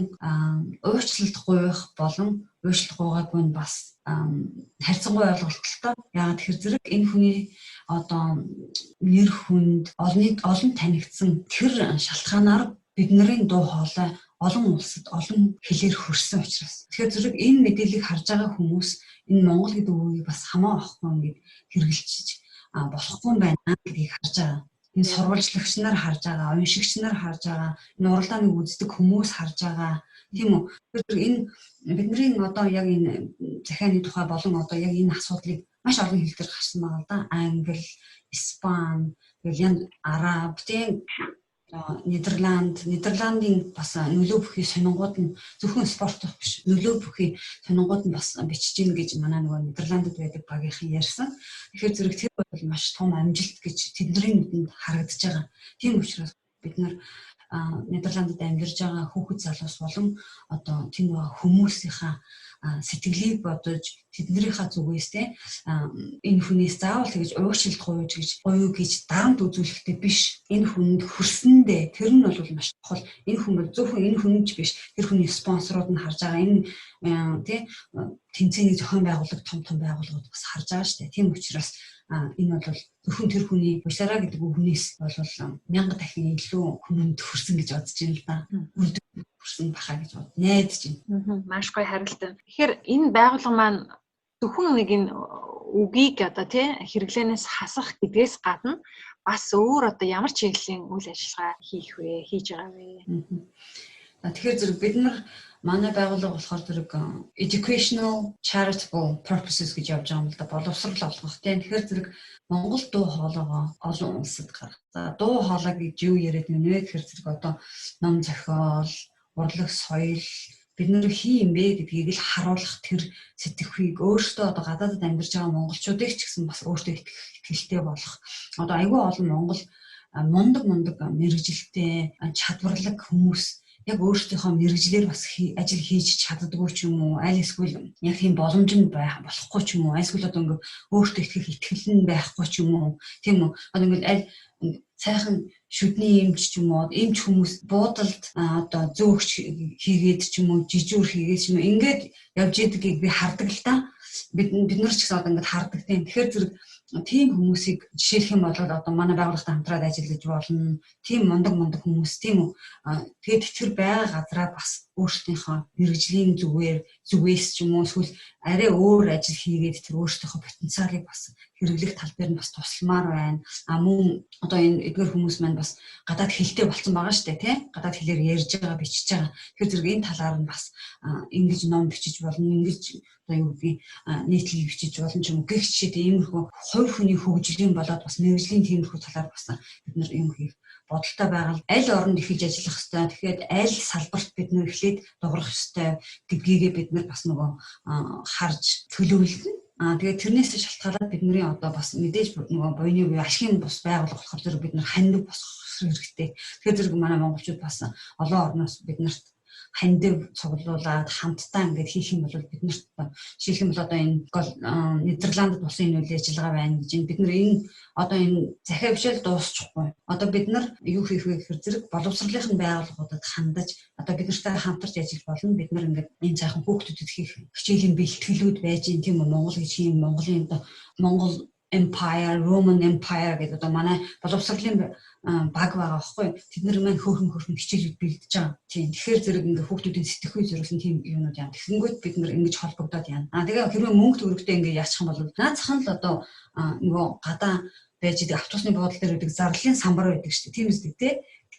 уучлалт гуйх болон уучлалт гуйгаагүй нь бас харьцангуй ойлголттой. Яагаад тэгэхээр зэрэг энэ хүний одоо нэр хүнд олон танигдсан тэр шалтгаанаар бидний дуу хоолой олон улсад олон хэлээр хөрсөн учраас. Тэгэхээр зэрэг энэ мэдээллийг харж байгаа хүмүүс энэ Монгол гэдэг үгийг бас хамаа авахгүй ингээд хэрэгжилж болохгүй юм байна гэдгийг харж байгаа. Энэ сурвалжлагч нар харж байгаа, уншигч нар харж байгаа, энэ уралдааныг үздэг хүмүүс харж байгаа. Тийм үү? Тэгэхээр энэ бидний одоо яг энэ захианы тухай болон одоо яг энэ асуудлыг маш олон хэл дээр гарсан байгаа л да. Англи, Испани, тэгэл араб, тийм Нидерландын бас нөлөө бүхий сонингууд нь зөвхөн спорт биш. Нөлөө бүхий сонингууд нь бас бичиж гин гэж манай нөгөө Нидерландд байдаг багийнхан ярьсан. Тэгэхээр зэрэг тэр бол маш том амжилт гэж тэдний нүдэнд харагдаж байгаа. Тийм учраас бид нар Нидерландд амьдарч байгаа хүүхэд залуус болон одоо тийм хүмүүсийнхаа сэтгэлийг бодож тэднийхээ зүгээс энэ хүнээс заавал тэгж уучлалт гуйж гэж дарамт үзүүлэхтэй биш. Энэ хүнд хүрсэндээ тэр нь бол маш чухал. Энэ хүн бол зөвхөн энэ хүнж биш. Тэр хүний спонсорууд нь харж байгаа энэ тэмцээний зохион байгуулалт том байгууллагууд бас харж байгаа шүү дээ. Тийм учраас энэ бол зөвхөн тэр хүний уучлаарай гэдэг хүнээс бол 1000 дахин илүү хүмүүнд хүрсэн гэж бодож байна л да. Хүрсэн бахаа гэж найдаж байна. Маш гоё харилт. Тэгэхээр энэ байгууллага маань зөвхөн нэг энэ үгийг одоо хэрэглэнээс хасах гэдгээс гадна бас өөр одоо ямар чиглэлийн үйл ажиллагаа хийж байгаа вэ? Тэгэхээр зэрэг бид нар манай байгууллага болохоор зэрэг educational charitable purposes гэж явж байгаа юм л да. Боловсрол олгох тийм. Тэгэхээр зэрэг Монгол дуу хоолойгоо олон улсад гаргах. За дуу хоолой гэж юу яриад байна вэ гэхээр зэрэг одоо ном зохиол, урлаг соёл бид нар хий юм бэ гэдгийг л харуулах тэр сэтгэхүйг өөртөө одоо гадаадд амьдарч байгаа монголчуудыг ч гэсэн бас өөртөө ихтэй болох. Одоо айгүй олон монгол мундаг мэргэжилтэй чадварлаг хүмүүс яг өөрсдийнхөө мэрэгжлэр бас ажил хийж чаддаггүй ч юм уу, аль эсвэл яг тийм боломж нь болохгүй ч юм уу, аль эсвэл одоо ингээд өөртөө итгэх итгэл нь байхгүй ч юм уу, тийм үү? Одоо ингээд аль сайхан шүдний эмч ч юм уу, эмч хүмүүс буудалд одоо зөөгч хийгээд ч юм уу, жижүүр хийгээд ч юм уу, ингээд явж идэггийг би хардаг л та. Бид нар ч гэсэн одоо ингээд хардаг тийм. Тэгэхээр зэрэг тийм хүмүүсийг жишээлх юм бол одоо манай байгууллагатай хамтраад ажиллаж болно. Тийм мундаг хүмүүс тийм үү. Тэгээд тэр байгаа газараа бас өөрсдийнхөө мэрэгжлийн зүгээс ч юм уу эсвэл арай өөр ажил хийгээд тэр өөрсдийнхөө потенциалыг бас хэрэглэх тал дээр нь бас тусламар байна. Мөн одоо энэ эдгээр хүмүүс маань бас гадаад хэлтэй болсон байгаа шүү дээ, тийм. Гадаад хэлээр ярьж байгаа, бичиж байгаа. Тэгэхээр зэрэг энэ талаар нь бас ингэж ном бичиж болно, ингэж одоо юу гэдгийг нийтлэл бичиж болно ч юм уу. Гэх жишээд иймэрхүү хувь хүний хөгжлийн болоод бас мэрэгжлийн тиймэрхүү талаар бас бид нар юм хийх бодолтой байгаа. Аль оронд эхэлж ажиллах ёстой. Тэгэхээр аль салбарт бид нэр эхлээд дуурах ёстой гэдгийгээ бид нар бас нөгөө харж төлөвлөнө. Тэгээд тэрнээс шалтгаалаад бидний одоо бас мэдээж нөгөө буйны буюу ашигын бус байгууллага болохоор зэрэг бид нар хандаг босох хэрэгтэй. Тэгэхээр зэрэг манай монголчууд бас олон орноос бид нарт хандив цуглуулад хамтдаа ингээд хийх юм бол бид нарт жишээлх юм бол одоо энэ Нидерландд болсон энэ үйл ажиллагаа байна гэж бид нар энэ одоо энэ захиа бишэл дуусчихгүй. Одоо бид нар юу хийх вэ гэхээр зэрэг боловсролын байгууллагуудад хандаж одоо бид нартай хамтарч ажиллах болно. Бид нар ингээд энэ цаахан хүүхдүүдэд хийх хичээлийн бэлтгэлүүд байж гин тийм үү. Монгол гэж юм Монголын одоо Монгол Empire, Roman Empire гэдэг одоо манай боловсролын баг байгаа байхгүй. Тэд нар маань хөөрхөн хичээлүүд бэлдэж байгаа. Тийм. Тэгэхээр зэрэг ингээ хүүхдүүдийн сэтгэхүй зориулсан тийм юмнууд яа. Тэгэнгүүт бид нар ингэж холбогдоод яана. Тэгээ хэрвээ мөнгө төгрөгтэй ингээ яачих юм бол наацхан л одоо нөгөө гадаа байж идэг автобусны буудлын дээр идэг зарлалын самбар байдаг шүү дээ. Тийм үстэй тий.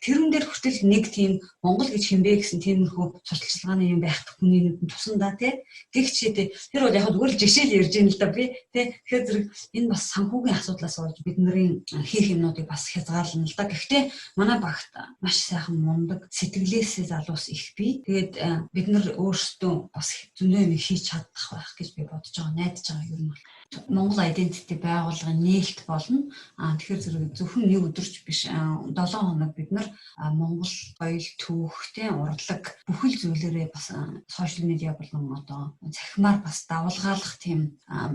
Тэрүүн дээр хүртэл нэг тийм Монгол гэж хэмбэ гэсэн тиймэрхүү сурталчилгааны юм байх хүний нүдэн тусандаа тий. Гэхдээ тэр бол яг зүгээр л жишээл ярьж юм л да би тий. Тэгэхээр зэрэг энэ бас санхүүгийн асуудлаас болж бидний хийх юмнуудыг бас хязгаарлана л да. Гэхдээ манай багт маш сайхан мундаг сэтгэлээсээ залуус их бий. Тэгээд бид нар өөрсдөө бас зөндөө юм хийж чадах байх гэж би бодож байгаа, найдаж байгаа юм бол Монгол identity байгууллагын нээлт болно. Тэгэхээр зэрэг зөвхөн нэг өдөрч биш 7 хоног бид нар Монгол соёл, түүхтэй урлаг бүхэл зүйлээрээ бас сошиал медиа болон одоо захимаар бас давалгаалах тийм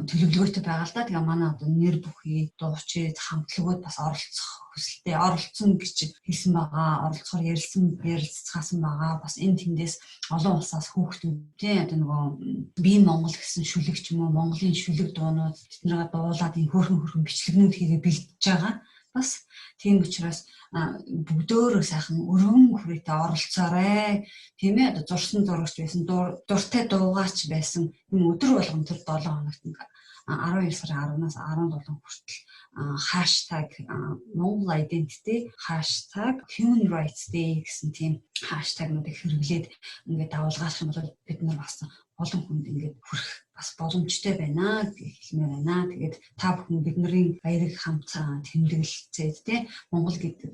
төлөвлөгөөтэй байгаа л да. Тэгээ манай одоо нэр бүхий, дуучид, хамтлагууд бас оролцох хүсэлтэй оролцсон гэж хэлсэн байгаа. Оролцохоор ярилцсан байгаа. Бас энэ тэндээс олон улсаас хүүхдүүдтэй одоо нөгөө бие Монгол гэсэн шүлэг ч юм уу, Монголын шүлэг дуунууд тэднийгээ дуулаад энэ хөөрхөн бичлэгнүүд хийгээ бэлдэж байгаа. Бас тийм учраас бүгдөө сайхан өргөн хүрээтэй оролцоорой. Тийм ээ одоо зурсан зурагч байсан, дуртай дуугаач байсан. Юм өдөр болгон тэр 7 хоногт 12 сарын 10-наас 17 хүртэл хаштаг Mongol Identity, хаштаг Human Rights Day гэсэн тийм хаштагнуудыг хэрэглээд ингээд давуулгаах юм бол бид нар бас олон хүнд ингээд хүрэх бас боломжтой байна гэж хэлмээр байна. Тэгээд та бүхэн бидний баярыг хамт тэмдэглэцээд тий Монгол гэдэг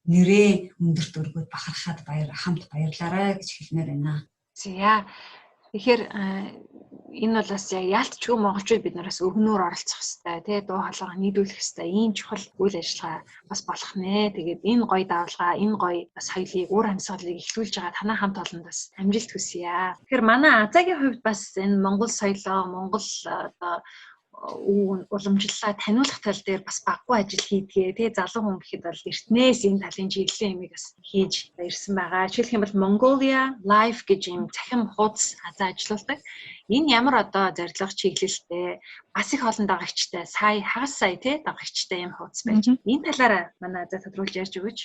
нэрээ өндөрт өргөд бахархаад хамт баярлаарай гэж хэлмээр байна. За тэгэхээр энэ бол бас яалтчгүй монголчууд бид нараас өвгнөөр оролцох хэрэгтэй тий дуу хоолойгоо нийлүүлэх хэрэгтэй. Ийм чухал үйл ажиллагаа бас болох нэ. Тэгээд энэ гоё давалгаа, энэ гоё соёлыг, ур амьсгалыг эхлүүлж байгаа танай хамт олондоос амжилт хүсье. Тэгэхээр манай Азагийн хувьд бас энэ монгол соёлоо, монгол одоо уламжлалаа таниулах тал дээр бас баггүй ажил хийдгээ. Тэгээ залуу хүн гэхэд бол эртнээс энэ талын чиглэлийн юмыг бас хийж ирсэн байгаа. Жишээлх юм бол Mongolia Life гэж юм цахим хуудас Азаа ажиллаулдаг. Энэ ямар одоо зорилго чиглэлтэй бас их олон дагагчтай хагас сая тий дагагчтай юм хуудас байж. Энэ талаараа манай Азаа тодруулж ярьж өгөөч.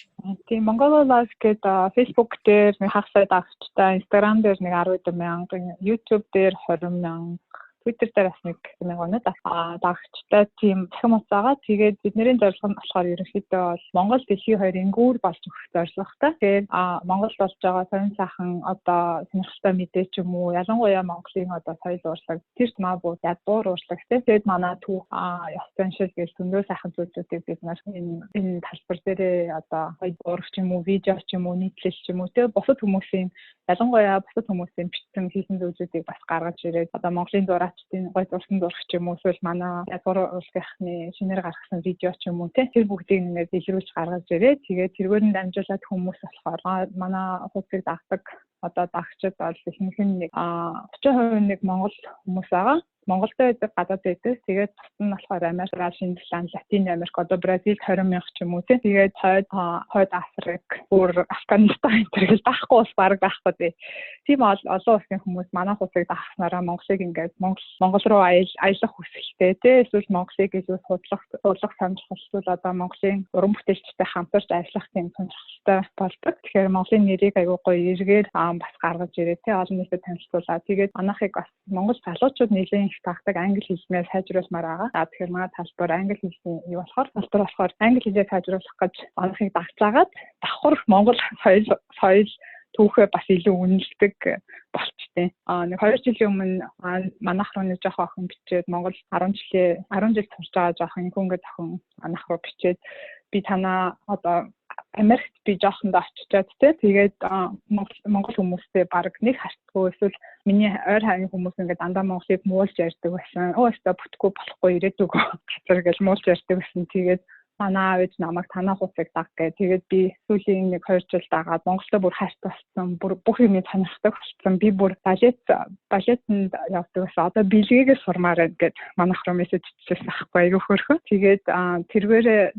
Тийм Mongolia Life гэдэг Facebook дээр хагас сая дагагчтай, Instagram дээр 10,000, YouTube дээр 20,000, Twitter дээр бас 1,000 дагагчтай тийм цахим хуудас байгаа. Тэгээд бидний зорилго нь болохоор ерөнхийдөө бол Монгол дэлхийн 2-ын гүүр болж өгөх зорилготой. Тэгээд Монголд болж байгаа сонин сайхан одоо сонирхолтой мэдээ ч юм уу, ялангуяа Монголын одоо соёл урлаг, тэр томаабууд ядуур урлаг тэгээд манай түүх ёс заншил гэж зөндөө сайхан зүйлүүдийг бид нар энэ талбар дээрээ одоо урах ч юм уу, видео ч юм уу, нийтлэл ч юм уу тэгээд ялангуяа бусад хүмүүсийн бичсэн хийсэн зүйлүүдийг бас гаргаж ирээд одоо Монголын зураг аавчдын гой зурсан зурх ч юм уу эсвэл манай язгуур урлагийнхны шинээр гаргасан видео ч юм уу тэр бүгдийг ингээд илрүүлж гаргаж ирээ. Тэгээд тэргээр нь дамжуулаад хүмүүс болохоор манай хуудсыг дагдаг одоо дагчид бол ихэнх нь 30% нэг монгол хүмүүс байгаа. Монголд байдаг гадаад байдаг. Тэгээд бусд нь болохоор Америк, Шинэ Латин Америк, одоо Бразил 20,000 ч юм уу тий. Тэгээд хойд Африк, бүр Афганистан зэрэг байхгүй ус баг байхгүй тий. Тийм олон улсын хүмүүс манай хуудсыг дагахнараа Монголыг ингээд Монгол руу аялах хүсэлтэй тий. Эсвэл Монголыг илүү судлах сонирхолтой одоо Монголын уран бүтээлчтэй хамтарч ажиллах тийм сонирхолтой болдог. Тэгэхээр Монголын нэрийг аягүй гоё эргээр бас гаргаж ирээ тий. Олон нийтэд танилцуулаад тэгээд манайхыг бас Монгол залуучууд нэлээд тагдаг англи хэлнээр сайжруулмаар байгаа. Тэгэхээр манай талбар англи хэлний юу болохоор англи хэлээр сайжруулах гэж манайхыг дагцаагаад давхар Монгол соёл түүхээ бас илүү үнэлдэг болчтой. Нэг 2 жилийн өмнө манайх руу нэг жоох охин бичээд Монгол 10 жил сурч байгаа жоохон ингээд охин манайх руу бичээд би танаа одоо Америкт би жоохондоо очичаад тэгээд Монгол хүмүүстэй баг нэг хартгүй эсвэл миний ойр хаягийн хүмүүс ингээд дандаа Монголыг муулж ярьдаг байсан. Өстө бүтггүй болохгүй ирээд үгүй газар гэж муулж ярьдаг байсан. Тэгээд манай аав намайг танаа хуудсыг даг гэ. Тэгээд би сүүлийн 1-2 жил дагаад Монголтой бүр хайрт болсон. Бүр бүх юм сонирхдаг болсон. Би бүр балетанд явдаг байсан. Одоо бэлгээгээ сурмаар байна гэд манайх руу мессеж хийсэн байхгүй айгүй хөөрхөн. Тэгээд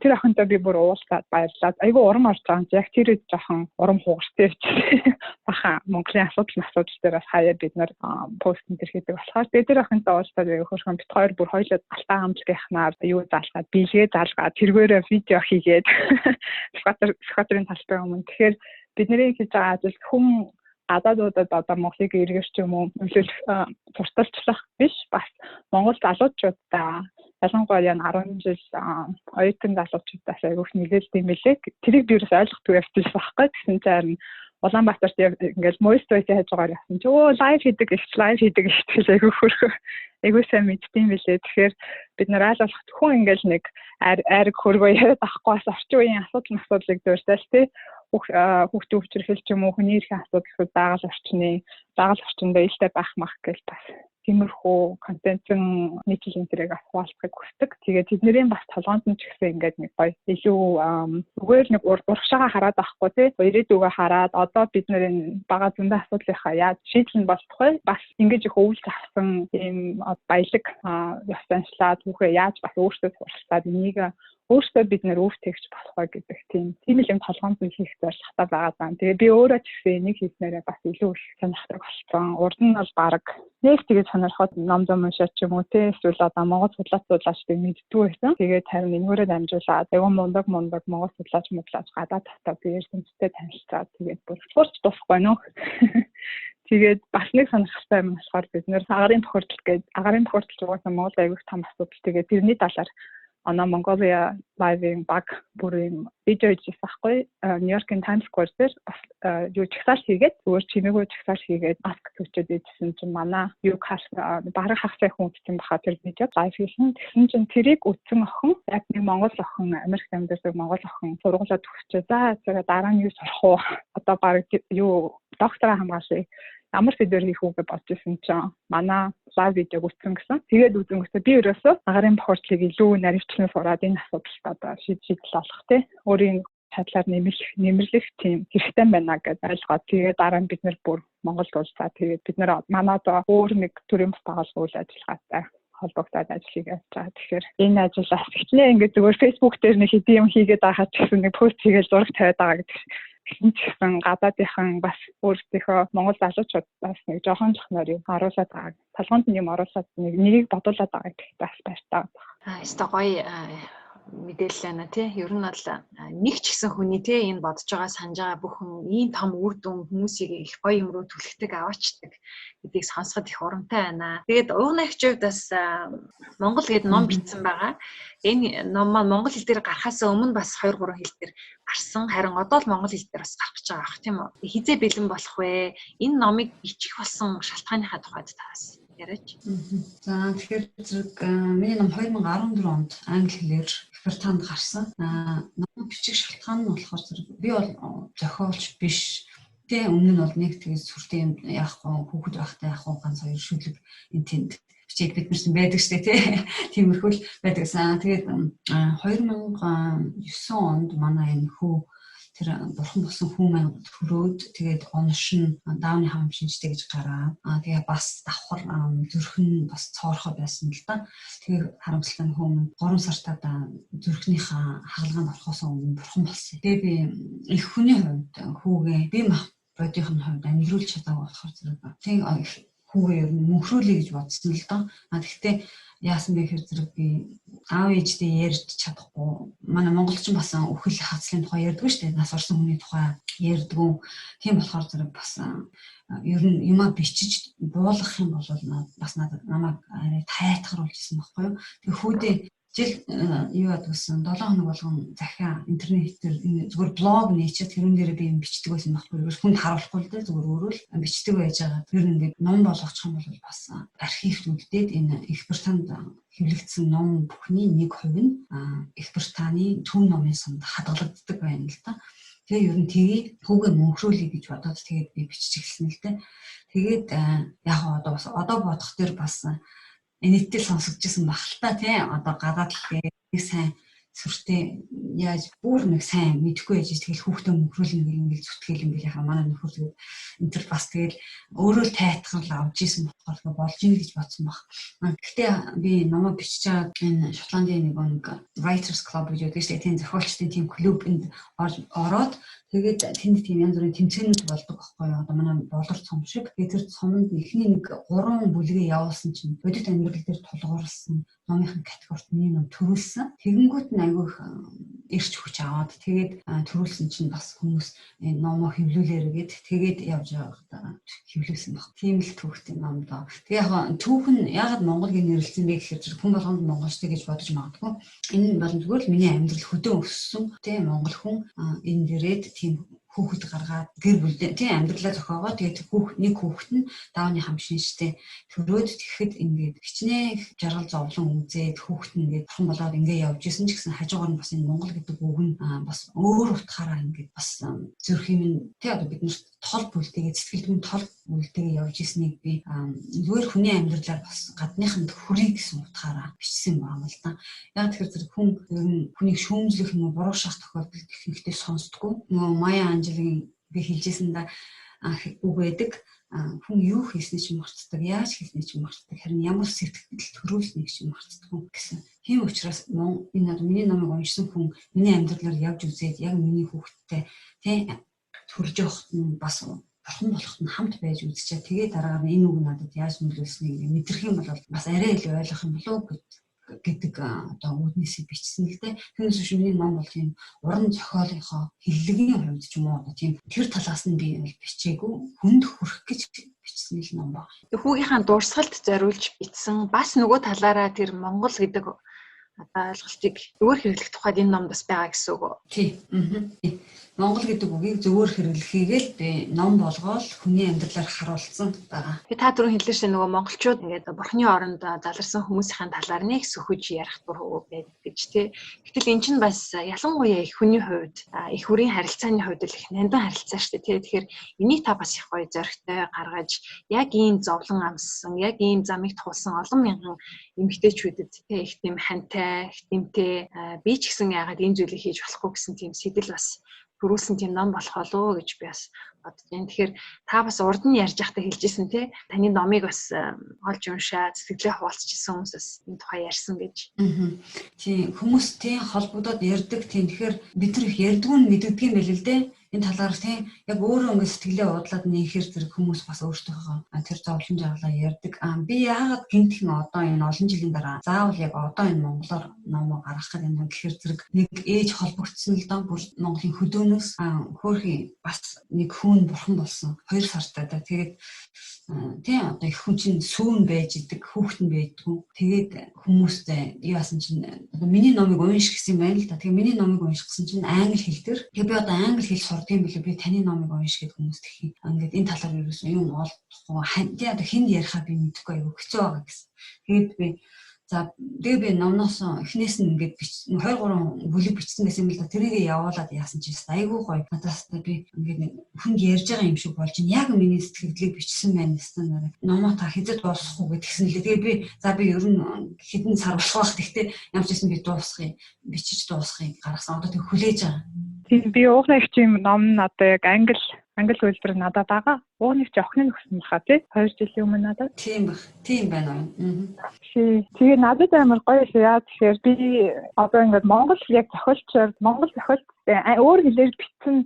тэр охинтой би бүр уулзаад баярлаад айгүй урам орж байгаа юм. Яг тэр үед жоохон урам хугартай явчихсан. Баха Монголын асуудал дээр бас хаяа бид нар пост энэ хийдэг болохоор тэр охинтой уулзаад айгүй хөөрхөн бит хоёр бүр хоёулаа алтан хамтлагийнхнаар юу заалгаад бэлгээ заалгаад тэргээр видео хийгээд сквадрын талбай өмнө. Тэгэхээр бидний хийж байгаа ажил хүн гадаадуудад одоо Монголыг эргэж ч юм уу нөлөөлөх турталчлах биш бас Монгол залуучуудаа ялангуяа 10 жил оюутан залуучуудаас айгүйх нөлөөлт юм билээ. Тэрийг би ерөөс ойлгохгүй явчихсан байхгүй. Тэгсэн чинь Улаанбаатарт ингээл мойстройс хийж байгаа юм чи лайв хийдэг гэж айгүй хөрхөө айгүй сайн мэддэм билээ. Тэгэхээр бид нар ойлгох хүн ингээл нэг айраг хөргөө яриад авахгүй бас орчин үеийн асуудлыг дурсаал тий хүүхдийн өвчрөл ч юм уу хүний эрхийн асуудал дагаал орчиндөө ээлтэй байх мах гэж бас тиймэрхүү контентын нийтлэлийн зэрэг хуваалцахыг хүсдэг. Тэгээд тэднэрийн бас толгоонд нь ч гэсэн ингээд нэг гоё илүү зүгээр нэг урагшаага хараад авахгүй тий ирээдүгөө хараад одоо бид нарын бага зөндөө асуудлынхаа яаж шийдэл нь болох вэ? Бас ингэж их өвлж авсан ийм баялаг ёс заншлаад түүхээ яаж бас өөрсдөө суралцаад энийг өөртөө бид нэр өөртөөгч болох бай гэдэг тийм л юм толгоонд нь хийх зорилготой байгаа даа. Тэгээ би өөрөө ч гэсэн энийг хийснээрээ бас илүү их сонирхдаг болсон. Урд нь бол баг нэг тэгээд сонирхоод ном уншаад ч юм уу те эсвэл одоо Монгол судлаачдыг мэддгүй байсан. Тэгээд харин энэгээр дамжуулаад айгүй мундаг Монгол судлаач гадаад татаад тэгээд сүнстэй танилцаад тэгээд бүр сурч дуусахгүй нөө. Тэгээд бас нэг сонирхолтой юм болохоор бид нэр агарын тохиолдол угаасаа Монгол айгүй том асуудал. Тэгээд тэрний талаар Mongolia live-ийн баг бүрийн видео хийсэн байхгүй. Нью-Йоркийн Times Square дээр бас юу чагсаал хийгээд зүгээр чимээгүй чагсаал хийгээд маск төчөөд ийдсэн чинь манай юу бараг хах цай хүн гэсэн баха тэр видео live хийсэн. Тэгсэн чинь тэрийг үзсэн охин яг нэг Монгол охин Америкт амьдардаг Монгол охин сургуулаа төгсчээ. За дараа нь юу сурах уу? Одоо баг юу доктораа хамгаалъя. Ямар сэдвэр хийх үгээ бодож исэн чинь манай лайв видеог үзсэн гэсэн. Тэгээд үзэнгүүтээ би ерөөсөө агарын бохирдлыг илүү наривчлан сураад энэ асуудалд одоо шийдэл олох тий. Өөрийн чадлаар нэмэрлэх тийм хэрэгтэй байна гэж ойлгоод тэгээд дараа нь бид нэр бүр Монголд уулзаа. Тэгээд бид нэр манай одоо өөр нэг төрлийн байгууллага үйл ажиллагаатай холбогдоод ажил хийж байгаа. Тэгэхээр энэ ажлаас ихнээ ингээд зөвхөн Facebook дээр нэг хэдийн юм хийгээд байхад ч гэсэн нэг пост хийгээл зураг тавиад байгаа гэдэг. Гэсэн гадаадынхан бас өөрсдийнхөө Монгол залуучуудаас нэг жоохон жохноор оруулаад байгаа. Талгуунд нь юм оруулаад нэрийг бодуулаад байгаа гэх бас баяртай байна. Өстой гоё мэдээлэл байна тий. Ер нь бол нэг ч гэсэн хүний тий энэ бодож байгаа санаж байгаа бүхэн ийм том үр дүн хүмүүсийг их гоё юм руу түлхдэг аваачдаг гэдгийг сонсоход их урамтай байна. Тэгээд угнаагч хувьд бас Монгол гэдэг ном бичсэн байгаа. Энэ ном маань монгол хэл дээр гарахаас өмнө бас 2-3 хэл дээр гарсан. Харин одоо л монгол хэл дээр бас гарч байгаа ах тийм үү. Хизээ бэлэн болох вэ? Энэ номыг бичих болсон шалтгааныхаа тухайд таас яриач. За тэгэхээр зэрэг миний ном 2014 онд англи хэлээр Британд гарсан. Ном бичих шалтгаан нь болохоор зэрэг би бол зохиолч биш. Тэ өмнө нь бол нэг тэгээд сүртэй юм яахгүй хүүхэд байхтай яахгүй ганц хоёр шүлэг энэ тэнд бичээд бид нар байдаг штэ тий. Тиймэрхүү л байдагсан. Тэгээд 2009 онд манай энэ хүү тэр бурхан болсон хүн маань төрөөд тэгээд оношин даавны хам шинжтэй гэж гараа. Тэгээ бас давхар зүрхэн бас цоорхоо байсан л да. Тэгээ харамсалтай нь хүн 3 сартаа зүрхнийхээ хагалгаанд орохоос өмнө бурхан болсон. Тэгээ би их хүний хувьд хүүгээ би мах бодийнхын хувьд амьдруулж чадаагүй болохоор зэрэг тийм хүүгээ ер нь мөнхрүүлээ гэж бодсон л доо. Гэхдээ яасан бэ гэхээр зэрэг би аав ээжтэй ярьж чадахгүй. Манай монголчин бас үхэл хацлын тухай ярьдгүй шүү дээ. Нас орсон хүний тухай ярьдгүй. Тийм болохоор зэрэг бас ер нь юмаа бичиж буулгах юм бол бас надад намайг арай тайтгаруулж ирсэн байхгүй юу. Тэгээ хүүдээ жил юу ядсан 7 хоног болгон захиа интернетээр зүгээр блог нээчихэд тэрэн дээр би юм бичдэг байсан байхгүй юу. Хүнд харуулахгүй л дээ зүгээр өөрөө л бичдэг байж байгаа. Тэр ингээд ном болгочих юм бол бас архивт үлдээд энэ Их Британд хэвлэгдсэн ном бүхний 1% нь Их Британий төв номын санд хадгалагддаг байна л да. Тэгээ ер нь тгий хүүгээ мөнхрүүлэе гэж бодоод тэгээд би бичиж эхэлсэн л дээ. Тэгээд яг одоо бодох дээр бас энэтэй сонсогдчихсан багталтаа тий одоо гадаад хэлээ нэг сайн сүртэй яаж бүр нэг сайн мэдэхгүй яж тэгэл хүүхдээ мөнхрүүлнэ ингээл зүтгэл ингээл яхаа манай нөхөр тэгээд энэ төр бас тэгэл өөрөө л тайтгал авч исэн болохоор болж ийн гэж бодсон баг. Гэхдээ би номоо бичиж байгаа энэ Шотландын нэг Writers Club гэж байдаг шүү дээ. Тийм зохиолчдын тийм клубэнд ороод тэгээд тэнд тийм янз бүрийн тэмцээнүүд болдог байхгүй юу. Одоо манай болор цом шиг. Тэгээд тэр цомонд эхний нэг 3 бүлгээ явуулсан чинь бодит амьдрал дээр тулгуурласан номынхын категорид нэг ном төрүүлсэн. Тэгэнгүүт нь айгүй ирч хүч аваад тэгээд төрүүлсэн чинь бас хүмүүс энэ номоо хэвлүүлээргээд тэгээд явж байгаа хэвлүүлсэн баг. Тийм л түүхтэй ном доо. Тэгээ яг түүх нь ягаад Монголгийн нэрлэлсэн бэ гэхээр хүн болгонд монголчтой гэж бодож магадгүй. Энэ бол зүгээр л миний амьдрал хөдөө өссөн тийм монгол хүн энэ дээрээ тийм хүүхэд гаргаад гэр бүлдээ тийм амьдралаа зохиогоо тэгээд нэг хүүхэд нь даавны хам шинжтэй төрөөд тэгэхэд ингээд хичнээн жаргал зовлон үзээд хүүхэд нь ингээд бурхан болоод ингээд явж исэн ч гэсэн хажуугаар нь бас энэ Монгол гэдэг үг нь бас өөр утгаараа ингээд бас зүрхийн нь тий одоо бид нарт тол бүлтэйгээ сэтгэлдээ тол бүлтэйгээ явж ирснийг би зүгээр хүний амьдралаар бас гадныханд хүрээ гэсэн утгаараа бичсэн юм байна л да. Яг тэгэхээр зэрэг хүн ер нь хүнийг шүүмжлэх юм уу буруу шах тохиолдолд ихэнхдээ сонсдоггүй. Нөгөө Майя Анжелийн би хэлжсэн да үг байдаг. Хүн юу хийснээ ч марцдаг, яаж хийснээ ч марцдаг, харин ямар сэтгэл төрүүлснийг ч марцдаг гэсэн. Тийм учраас энэ миний номыг уншсан хүн миний амьдралаар явж үзээд яг миний хүүхдтэй тий төрж явахт нь бас бурхан болохт нь хамт байж үзчихээ. Тэгээд дараагаар нь энэ үг надад яаж нөлөөлснийг мэдрэх юм бол бас арай илүү ойлгох юм болов гэдэг одоо үүднээсээ бичсэн л дээ. Түүнээс биш миний ном бол тийм уран зохиолынхоо хиллэгийн хувьд ч юм уу одоо тийм тэр талаас нь би бичээгүй хүнд хүрэх гэж бичсэн л ном баг. Хүүгийнхаа дурсгалд зориулж бичсэн бас нөгөө талаараа тэр Монгол гэдэг одоо ойлголтыг зөвөр хэрэглэх тухайд энэ номд бас байгаа гэсэн үг үү? Тий. Монгол гэдэг үгийг зөвөр хэрэглэхийгээл би ном болгоод хүний амьдралаар харуулсан байгаа. Би та түрүү хэлсэн нөгөө монголчууд ингээд бурхны оронд заларсан хүмүүсийн талаар нэг сөхөж ярих бүр байдаг гэж тий. Гэтэл эн чинь бас ялангуяа их хүний хувьд их хүрийн харилцааны хувьд л их нандин харилцаа шүү дээ тий. Тэгэхээр энийг та бас их гоё зоригтой гаргаж яг ийм зовлон амссан, яг ийм замыг туулсан олон мянган эмэгтэйчүүдэд тий их тийм хантай, их тэмтэй би ч гэсэн яагаад энэ зүйлийг хийж болохгүй гэсэн тийм сэтэл бас төрүүлсэн тийм ном болох болоо гэж би бас бодож байна. Тэгэхээр та бас урд нь ярьж байхдаа хэлжсэн тий таны номыг бас олж уншаад сэтгэлээ хуваалцчихсан хүмүүс бас энэ тухай ярьсан гэж. Тийм хүмүүстэй холбогдоод ярьдаг тийм тэгэхээр бид нар их ярьдгүй нь мэддэг юм байл л дээ. Энэ талаар тийм яг өөрөө ингэ сэтгэлээ уудлаад нээхээр зэрэг хүмүүс бас өөртөөхөө тэр зовлон жаргалаа ярьдаг. Би яагаад гинтхэн одоо энэ олон жилийн дараа заавал яг одоо энэ монголоор номоо гаргах гэдэг юм гэхээр зэрэг нэг ээж холбогдсон л доо бүр Монголын хөдөөнөөс хөөрхий бас нэг хүн бурхан болсон 2 сартай да. Тэгээд тийм одоо их хүн чинь сүүн байж идэг хүүхдэн байдгүй. Тэгээд хүмүүстэй яасан чинь одоо миний номыг унших гэсэн юм байна л да. Тэгээд миний номыг унших гэсэн чинь англи хэл дээр. Тэгээд би одоо англи хэл сурдаг юм билээ. Би таны номыг унших гэдэг хүмүүст их ингээд энэ талаар ерөөсөн юм олдохгүй. Тий одоо хүнд ярихаа би мэдэхгүй аюу хэцүү байгаа гэсэн. Тэгээд би За тэгээ би номноос эхнээс нь ингээд 23 бүлэг бичсэн байсан юм л да. Тэрийг явуулаад яасан чи айгүй гоё. Надаас би ингээд нэг хүнд ярьж байгаа юм шиг болж байна. Яг миний сэтгэлдлийг бичсэн байна гэсэн номоо та хэзээ дуусгах уу гэдгсэн лээ. Тэгээ би ер нь хэдэн сар болох байх. Гэхдээ ямар ч гэсэн би бичиж дуусгахыг гаргасан. Одоо тэг хүлээж байгаа. Тийм би уухнагч юм ном нь одоо яг англи хөлбөр надад байгаа. Уухнагч охин нь өгсөн баха тий 2 жилийн өмнө надад. Тийм байна. Тэгээ надад амар гоё яа тэгэхээр би одоо ингээд Монгол яг зохиолчор Монгол зохиолч өөр хэлээр бичсэн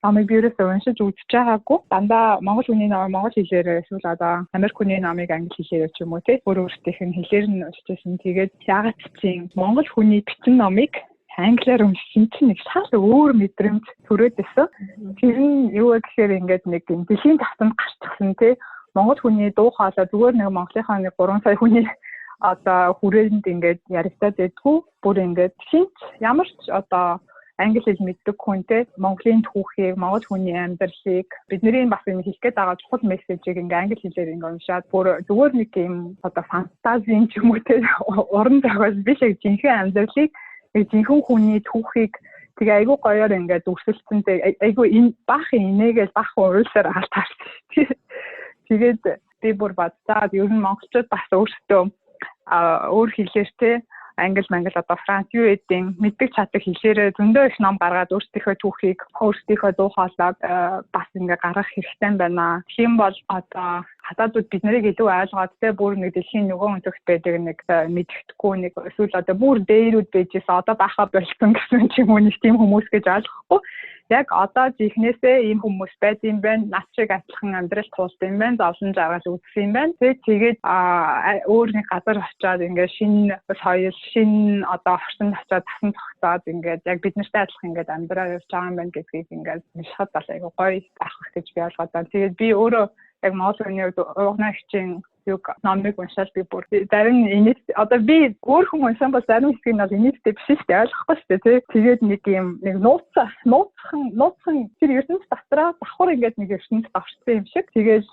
номыг би ерөөсөө уншиж үзэж байгаагүй. Дандаа монгол хүний ном монгол хэлээр эсвэл одоо Америк хүний номыг англи хэлээр ч юм уу тий өөрөөртөөх нь хэлээр нь уншижсэн. Тэгээд ягаад чинь монгол хүний бичсэн номыг англиар уншсан чинь нэг шал өөр мэдрэмж төрөөд байсан. Тэр нь юу гэхээр ингээд нэг дэлхийн тавтанд гарчихсан тий монгол хүний дуу хоолой зүгээр нэг Монголынхаа нэг 3 сая хүний одоо хүрээнд ингээд яригдаад байдгүй. Бүр ингээд хинч ямар ч одоо англи хэл мэддэг хүнтэй Монголын түүхийг, монгол хүний амьдралыг бидний бас юм хэлэх гээд байгаа чухал мессежийг ингээ англи хэлээр ингээ уншаад бүр зүгээр нэг юм одоо фантазийн ч юм уу те уран зохиол биш яг жинхэнэ амьдралыг жинхэнэ хүний түүхийг тэгээ айгүй гоёор ингээд өрсөлдсөн те айгүй энэ баахан инээгээл баахан уйлсаар халтаарч тэгээд би бүр бацаад ер нь монголчууд бас өөрсдөө өөр хэлээр те англи одоо франц юу гэдэг мэддэг чаддаг хэлээр зөндөө их ном гаргаад өөрсдийнхөө түүхийг өөрсдийнхөө дуу хоолойг бас ингээ гаргах хэрэгтэй байна. Тийм бол одоо хадаадууд бид нарыг илүү ойлгоод те бүр нэг дэлхийн нөгөө өнцөгт байдаг нэг мэддэхгүй нэг эсвэл одоо бүр дээрүүд байжээс одоо бахаа болсон гэсэн ч юм уу нэг тийм хүмүүс гэж ойлгохгүй. Яг одоо жихнээсээ ийм хүмүүс байд юм байна. Над шиг адилхан амьдрал туулд юм байна. Зовлон жаргал үүсэх юм байна. Тэгээд өөр нэг газар очиод ингээ шинэ соёл, шинэ одоо орчинд очиод тасан тогтоод ингээд яг бид нартай адилхан ингээд амьдраа явж байгаа юм байна гэдгийг ингээд уншихад бас айгүй гоё байх гэж би ойлгоод байна. Тэгээд би өөрөө яг Монголын угнагчийн юг номыг уншаад би бүр зарим инээд одоо би өөр хүмүүс уншсан бол зарим хэсгийг нь инээдтэй биш шүү дээ ойлгохгүй шүү дээ тэгээд нэг юм нэг нууцхан тэр ертөнц дотроо давхар ингээд нэг ертөнцид орцсон юм шиг тэгээд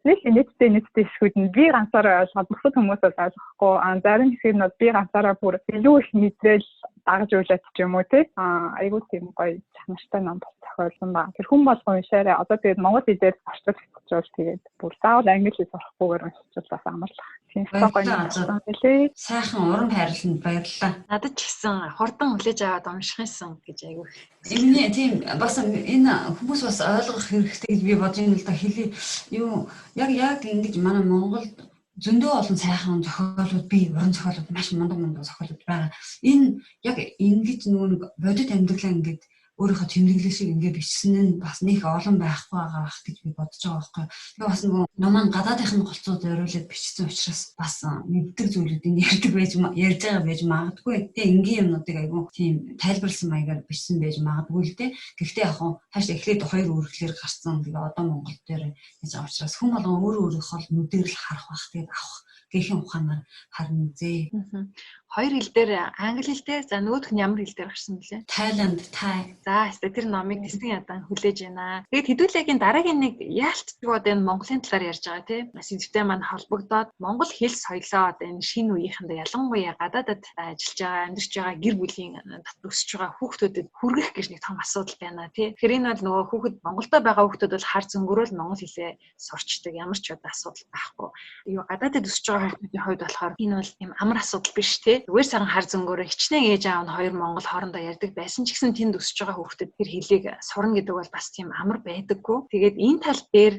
нэг инээдтэй хэсгүүд нь би ганцаараа ойлгоод бусад хүмүүсээс ойлгохгүй зарим хэсгийг нь би ганцаараа бүр илүү их мэдрэл дагаж үйлээд ч юм уу тий айгуу тийм гоё чанартай ном зохиолсон ба тэр хүн болгоо уншаарай одоо тэгээд монгол хэлээр орчуулж хэлчихвэл тэгээд бүр заавал англи хэл сурахгүйгээр уншиж бас амарлаа. Тийм гоё. Сайхан уран хайрлаланд баярлалаа. Надад ч гэсэн хурдан хүлээж аваад уншихсан гэж айгүй. Эмний тийм бас энэ хүмүүс бас ойлгох хэрэгтэй гэж би бодож байна л да хэлий юу яг ингэж манай Монголд зөндөө олон сайхан зохиолууд уран зохиолууд маш мундаг зохиолууд байгаа. Энэ яг ингэж нөгөө нэг бодит амьдралаа ингэж өөрийнхөө тэмдэглэл шиг ингэ бичсэн нь бас нэг олон байхгүй байгаа гэж би бодож байгаа байхгүй. Тэгээ бас нөгөө номон гадаадынхын голцоод зориулаад бичсэн учраас бас мэддэг зүйлүүдийг ярьж байгаа байж магадгүй. Тэгээ энгийн юмнуудыг айгүй тийм тайлбарлсан маягаар бичсэн байж магадгүй л дээ. Гэхдээ яг хаашаа эхлээд хоёр үргэлжлэр гарсан. Тэгээ одоо Монгол дээр гэж байгаа учраас хүн болгон өөрийнхөө нүдээр л харах бах. Тэгээд авах гэхийн ухаанаар харна зээ. Хоёр хэл дээр англи хэл дээр за нөгөөх нь ямар хэл дээр гарсан бэлээ? Тайланд, Тай. За тэр номыг тэсний ядан хүлээж байна. Тэгээд хэдүүлээгийн дараагийн нэг яалтчгууд энэ Монголын талаар ярьж байгаа тийм. Сэдвтэй маань холбогдоод Монгол хэл соёлоо одоо энэ шинэ үеийнхэндээ ялангуяа гадаадад ажиллаж байгаа, амьдарч байгаа гэр бүлийн өсөж байгаа хүүхдүүдэд хүргэх гэж нэг том асуудал байна тийм. Тэгэхээр энэ бол нөгөө хүүхэд Монголдо байгаа хүүхдүүд бол хар зөнгөрөөл монгол хэлээ сурчдаг ямар ч одоо асуудал байхгүй. Юу гадаадад өсөж байгаа хүүхдүүдийн хувьд болохоор энэ бол юм амар асуудал биш тийм. Зүгээр саран хар зөнгөөрөө хичнээн ээж аав нь хоёр монгол хоорондоо ярьдаг байсан ч гэсэн тэнд өсөж байгаа хүүхдэд тэр хэлийг сурна гэдэг бол бас тийм амар байдаггүй. Тэгээд энэ тал дээр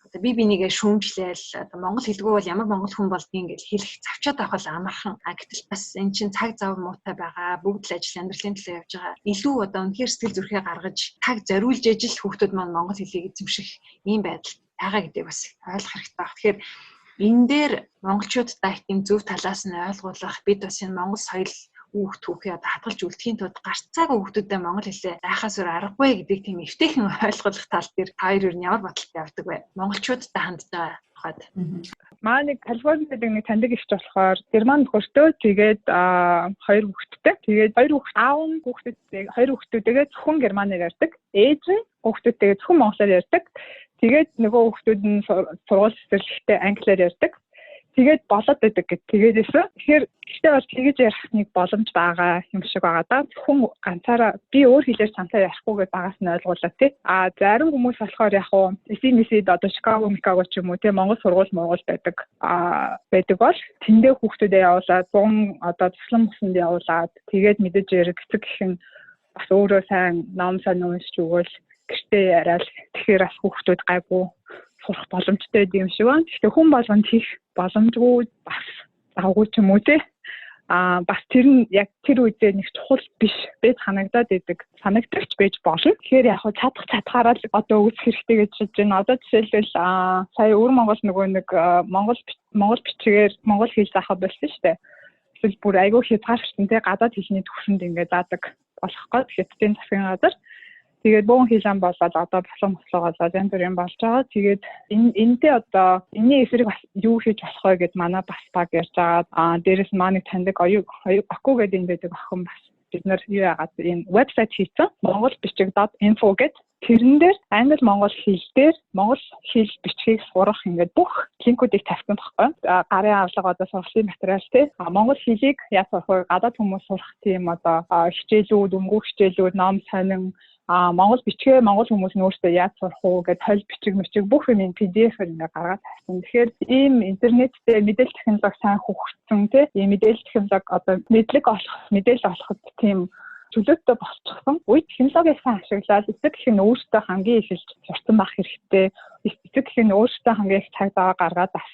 одоо би бинийгээ шүүмжлээл одоо монгол хэлгүй бол ямар монгол хүн болдгийг ингэж хэлэх завчаад авах бол амархан. Гэтэл бас эн чинь цаг зав муутай байгаа. Бүгд л ажил амьдралын төлөө явж байгаа. Илүү одоо үнэхээр сэтгэл зүрхээ гаргаж цаг зориулж ижил хүүхдүүд маань монгол хэлийг эзэмших ийм байдал байгаа гэдэг бас ойлгох хэрэгтэй байна. Тэгэхээр энэ дээр монголчуудаа их тийм зөв талаас нь ойлгуулах бид бас энэ монгол соёл түүхээ одоо хадгалж үлдэхийн тулд гарцаагүй хүүхдүүдэд монгол хэлээ заахаас өөр аргагүй гэдэг тийм эвтэйхэн ойлгуулах тал дээр хоёр юу ямар бодолтой явдаг вэ? Монголчуудтай хандж байгаа тухайд. Маа нэг Калифорнид нэг таньдаг ихч болохоор тэр маань нөхөртөө тэгээд хоёр хүүхэдтэй. Тэгээд хоёр хүүхэд аав нь хоёр хүүхдүүдтэйгээ зөвхөн германаар ярьдаг. Ээж нь хүүхдүүдтэйгээ зөвхөн монголоор ярьдаг. Тэгээд нөгөө хүүхдүүд нь сургууль цэцэрлэгтээ англиар ярьдаг. тэгээд болоод байдаг гэж тэгээдээсэн. Тэгэхээр гэхдээ бол тэгэж ярих нэг боломж байгаа юм шиг байгаа да. Хүн ганцаараа би өөр хэлээр цантаа ярихгүй гэж багаас нь ойлгууллаа тий. Зарим хүмүүс болохоор яг уу эсэнэсэд одоо Chicago ч юм уу тий Монгол сургууль байдаг бол тэндээ хүүхдүүдээ явуулаад 100 одоо туслан мөсөнд явуулаад тэгээд мэдээж эцэг гэх нь бас өөрөө сайн ном сайн уншиж өгөөл гэртээ яриад тэгэхээр бас хүүхдүүд гайгүй сурах боломжтой юм шиг байна. Гэхдээ хүн болгонд хийх боломжгүй бас агуу ч юм уу тий. Бас тэр нь яг тэр үедээ нэг чухал биш байж санагдагч байж болно. Тэгэхээр яг чадхаараа л одоо үүсэх хэрэгтэй гэж бодож байна. Одоо жишээлбэл сая өвөр Монгол нэг Монгол бичгээр монгол хэл заахаа болсон шүү дээ. Эсвэл бүр айгүй хязгаарчсан тий гадаад хэлний төвшөнд ингээд заадаг болох гээд хэдтийн засгийн газар. Тэгээд бөөн хэлэн болоод одоо бослогоолоо янз бүрийн болж байгаа. Тэгээд энэтэй одоо энэний эсрэг бас юу хийж болох вэ гэд манай бас баг ярьж байгаа. Дээрээс маань таньдаг Аку гэдэг энэ байдаг охин бас бид нар юу яагаад энэ вебсайт хийсэн. mongols.info гэд тэрэн дээр англи монгол хэл дээр монгол хэл бичгийг сурах ингээд бүх линкүүдийг тавьсан байхгүй. Гарын авлага одоо сургалтын материал тий. Монгол хэлийг яаж сурах вэ? Гадаад хүмүүс сурах тийм одоо хичээлүүд, өмгөө хичээлүүд, ном сонин Монгол бичгээ Монгол хүмүүс нь өөрсдөө яаж сурах уу гэж толь бичиг бүх юм PDF-ээр ингээ гаргаад тавьсан. Тэгэхээр ийм интернеттэй мэдээлэл технологи сайн хөгжсөн тий. Ийм мэдээлэл технологи одоо мэдээлэл олоход тийм чөлөөтэй болчихсон. Үе технологиг сайн ашиглаад эцэг гэх нь өөрсдөө хамгийн их сурсан байх хэрэгтэй. Эцэг гэх нь өөрсдөө хамгийн их цаг зав гаргаад бас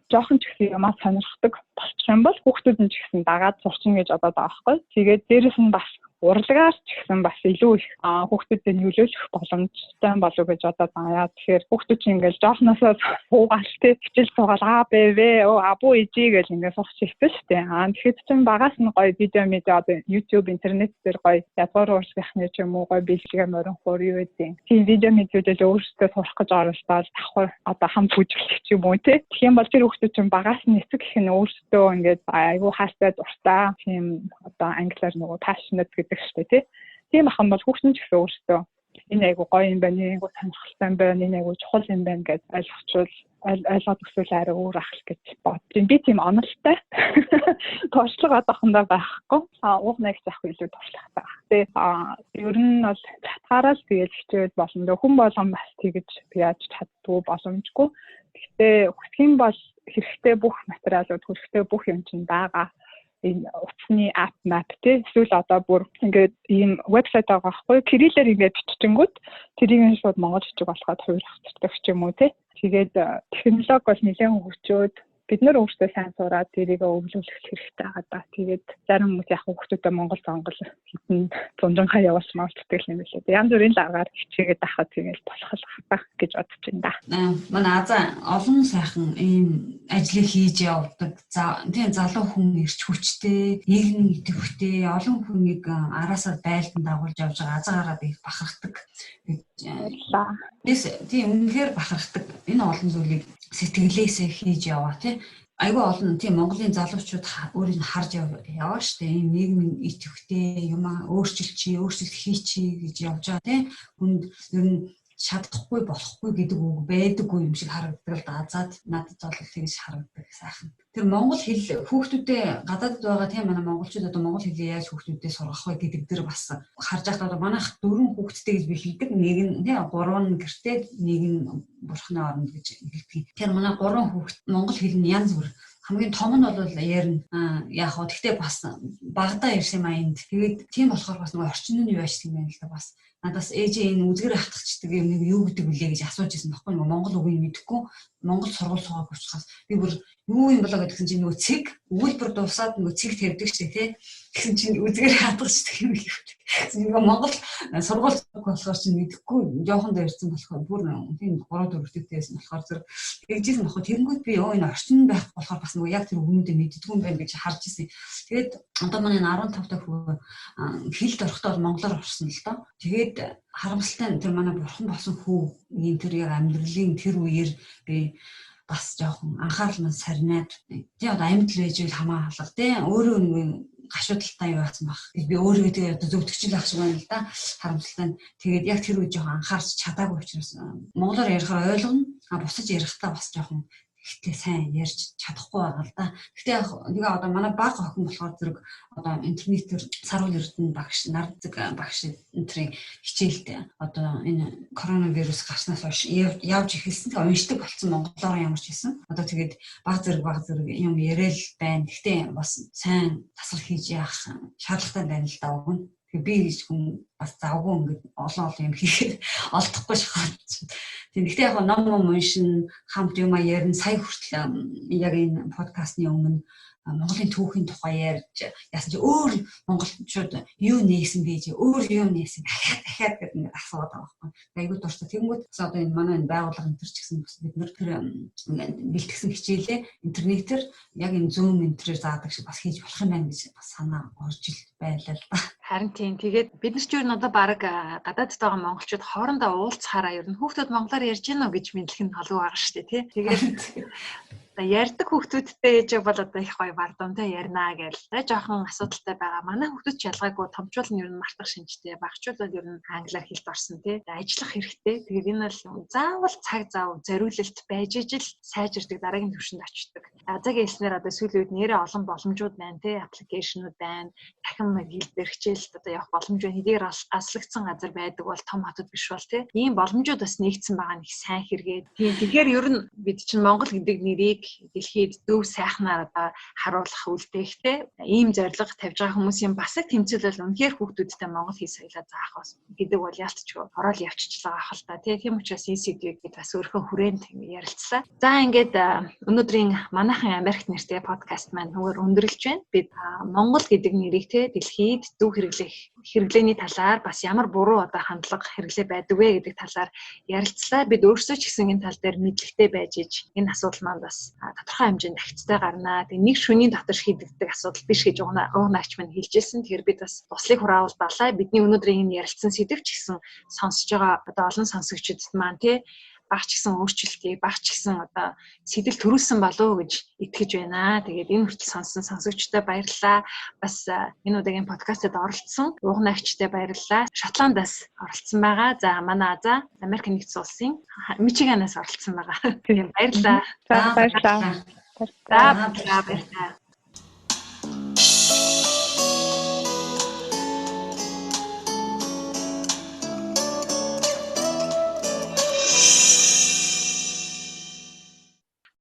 жоохон ч гэсэн юмаа сонирхдаг болчих юм бол хүүхдүүд нь ч гэсэн дагаад сурчин гэж одоо байгаа байхгүй. Тэгээд дээрэс нь бас урлагаас ч гэсэн бас илүү их хүүхдүүдэд нөлөөлөх боломжтой болов гэж одоо байгаа. Тэгэхээр хүүхдүүд чинь ингээл жоохносоо суугаал тий хичээл суугаал БВ абу ижи гэж ингээд сурч ирсэн шүү дээ. Тэгэхэд чинь багаас нь гоё видео одоо YouTube интернет дээр гоё язгуур уурсгийнхны ч юм уу гоё бэлгээ морин хуур юу гэдэг. Тийм видео мэдүүдэл өөрсдөө сурах гэж оролдоод давхар одоо хамт бүжиглэх ч юм уу тий. Тэгэх юм бол тэр хүүхдүүд чинь багаас нь эцэг гэх нь өөрсдөө ингээд айгүй хаастай дуртай тийм одоо англиар нөгөө passionate шүү дээ тийм ахын бол хүүхдэн ч гэсэн өөртөө энэ айгу гоё юм байна, айгу сонирхолтой юм байна, энэ айгу чухал юм байна гэж ойлгоод өсвөл арай өөр ах л гэж бодчих. Би тийм онолтой. Туршлага одоохондоо байхгүй. Уух нэг зах илүү туршлагатай баг. Тэгээ ер нь бол татгаараа л тэгэл хичээл болно. Хүн болгон бас тэгэж яаж чаддгүй боломжгүй. Гэхдээ хүсэх юм бол хэрэгтэй бүх материалууд, хэрэгтэй бүх юм чинь байгаа. Энэ утасны app map тий эсвэл одоо бүр ингээд ийм вебсайт байгаа байхгүй кириллээр ингээд биччихэнгүүт тэрийг нь шууд монгол бичиг болоход хувирах хэрэгтэй ч юм уу тий тэгээд технологи бол нэлээд хөгжөөд бид нар өөрсдөө сайн сураад тэрийг өвлүүлэх хэрэгтэй байгаа да. Тэгээд зарим хүмүүс яг хүүхдүүдэд монгол хитэн зунжанхаа явуулсан мaalцдаг юм билээ. Янз бүрийн лагаар хичээгээд ахад тэгэл болох л хатах гэж бодож байна да. Манай Азаа олон сайхан ийм ажлыг хийж явдаг. За тийм залуу хүн ирч хүчтэй, нийгмийн идэвхтэй, олон хүнийг араасаа байлдан дагуулж явж байгаа азаагаараа би бахархдаг. Тийм үнэхээр бахархдаг. Энэ олон зүйлийг сэтгэлээсээ хийж яваа тий. Айгүй олон тийм Монголын залуучууд өөрийг харж яваа штэ. Ийм нийгмийн идэвхтэй юм өөрчлөлт хийчи гэж явж байгаа тий. Хүнд ер нь чадахгүй болохгүй гэдэг үг байдаггүй юм шиг харагддаг л да. Азаад надад бол тэгж харагддаг сайхан. Тэр монгол хэл хүүхдүүдэд гадаадд байгаа тийм манай монголчууд одоо монгол хэлийг яаж хүүхдүүдэд сургах вэ гэдэг дээр бас харж байхдаа манайх 4 хүүхэдтэй гэж би хэлдэг. Нэг нь тийм 3 гэртээ, нэг нь бурхны оронд гэж хэлдэг. Тэр манай 3 хүүхэд монгол хэл нь янз бүр хамгийн том нь бол ярина. Яг хоо тэгтээ бас багадаа ирсэн майнд. Тэгээд тийм болохоор бас нэг орчин нь юу ашиг юм байна л да бас. Надаас ээжээ энэ үзгэр хатгачдаг юм нэг юу гэдэг вүлээ гэж асууж ирсэн баггүй нөгөө монгол үгийг мэдэхгүй монгол сургууль суугаагүй учраас би бүр юу юм болоо гэдгсэн чинь нөгөө цэг өгүүлбэр дуусаад нөгөө цэг тавьдаг ч тий гэсэн чинь үзгэр хатгачдаг юм их нөгөө монгол сургууль болохоор чинь мэдэхгүй жоохон дээрсэн болохоор бүр тийм 3-4 төдөөс болохоор зэрэг тэгжсэн баггүй тэрэнгүүд би энэ орчин байх болохоор бас нөгөө яг тэр өгнүүдээ мэддэггүй юм байна гэж харж ирсэн. Тэгээд одоо манай 15 дахь хүү хэлд орохдоо монголоор орсон л доо. Тэгээд харамсалтай тэр манай бурхан болсон хүүгийн тэр яг амьдралын тэр үеэр би бас жоохон анхаарал маань сарнаад тий одоо амьд л байж ил хамаалга тий өөрөө нэг гашуудалтай юу яасан баг би өөрөө тэгээ одоо зөвтгчл ах шиг байна л да харамсалтай тэгээд яг тэр үе жоохон анхаарч чадаагүй учраас монголоор ярихаар ойлгоно бусаж ярихтаа бас жоохон ихтэй сайн ярьж чадахгүй байгаа л да. Гэхдээ яг нэг одоо манай баг охин болохоор зэрэг одоо интернетээр сарвал эрдэнэ багш нардаг багш энтрийн хичээлд одоо энэ коронавирус гарснаас хойш явж эхэлсэн. Тэгээ уншдаг болсон монголоор ямар ч хэлсэн. Одоо тэгээд баг зэрэг юм яриад байна. Гэхдээ бас сайн тасал хийж яах шаардлагатай байна л да өгнө. Тэгээ би гэж хүн бас завгүй ингээд олон юм хийхэд олдохгүй шахаад. Тэгэхдээ яг ном уншин хамт юм ярина сая хүртэл яг энэ подкастны өмнө Монголын түүхийн тухай ярьж яасан чи өөр монголчууд юу нээсэн гэж өөр юм нээсэн дахиад гэдэг нэг асууад байгаа байхгүй. Айгуу дуртай. Тэнгүүд одоо энэ манай энэ байгууллага энэ төр ч гэсэн бид нэр тэр бэлтгэсэн хичээлээ интернетээр яг энэ Zoom энтрээр заадаг шиг бас хийж болох юм байна гэж бас санаа орж ил байлаа л да. Харин тийм. Тэгээд бид нар ч юу н одоо баг гадаадд байгаа монголчууд хоорондоо уулзахаараа ер нь хүүхдүүд монголоор ярьж гинөө гэж мэдлэх нь халуун байгаа шүү дээ тий. Тэгээд ярьдаг хүүхдүүдтэй ээжиг бол одоо их гоё бардамтай ярина гэж. Жоохон асуудалтай байгаа. Манай хүүхдүүд ч ялгаагүй томчуул нь ер нь мартах шинжтэй. Багчууд бол ер нь англиар хэлд орсон тий. Ажиллах хэрэгтэй. Тэгээд энэ бол заавал цаг зав зориулалт байж ижил сайжирдаг дараагийн түвшинд очдог. Азагийн хэлснээр одоо сүүлийн үед нэрээ олон боломжууд байна тий. Аппликейшнүүд байна. Дахин хэлбэр хичээлд одоо явах боломж байна. Хэдийгээр аслагдсан газар байдаг бол том хотод биш бол тий. Ийм боломжууд бас нэгдсэн байгаа нэг сайн хэрэгээ. Тэгэхээр ер нь бид чинь Монгол гэдэг нэрийг дэлхийд зөв сайхнаар одоо харуулах үлдэхтэй ийм зорилго тавьж байгаа хүмүүсийн бас их тэмцэл бол үнэхээр хүүхдүүдтэй монгол хэл соёлоо заах гэдэг бол ялцчгүй орол явчихлаа ах л та тийм учраас энэ сэдвийг бид бас өөрхөн хүрээнд ярилцлаа. За ингээд өнөөдрийн манайхан Америкт нэртэй подкаст маань нөгөө өндөрлж байна. Бид Монгол гэдэг нэрийг дэлхийд зөв хэрэглээний талаар бас ямар буруу одоо хандлага хэрэглээ байдаг вэ гэдэг талаар ярилцлаа. Бид өөрсдөө ч гэсэн энэ тал дээр мэдлэгтэй байж иж энэ асуудал маань бас тодорхой хэмжээнд агцтай гарнаа. Тэгээ нэг шөнийн дотор шийдэгдэх асуудал биш гэж уунаач маань хэлжсэн. Тэгэхээр бид бас туслыг хураавал балаа. Бидний өнөөдрийн энэ ярилцсан сэдв ч гэсэн сонсож байгаа одоо олон сонсогчдод маань багч гэсэн өөрчлөлтийг багч гэсэн одоо сэтэл төрүүлсэн болов уу гэж итгэж байна. Тэгээд энэ хүртэл сонссон сонсогчтой баярлалаа. Бас энэ удаагийн подкастад оролцсон угнаагчтай баярлалаа. Шотландаас оролцсон байгаа. За манай Аза Америк нэгдсэн улсын Мичиганаас оролцсон байгаа. Тийм баярлалаа. За баярлалаа. За баярлалаа.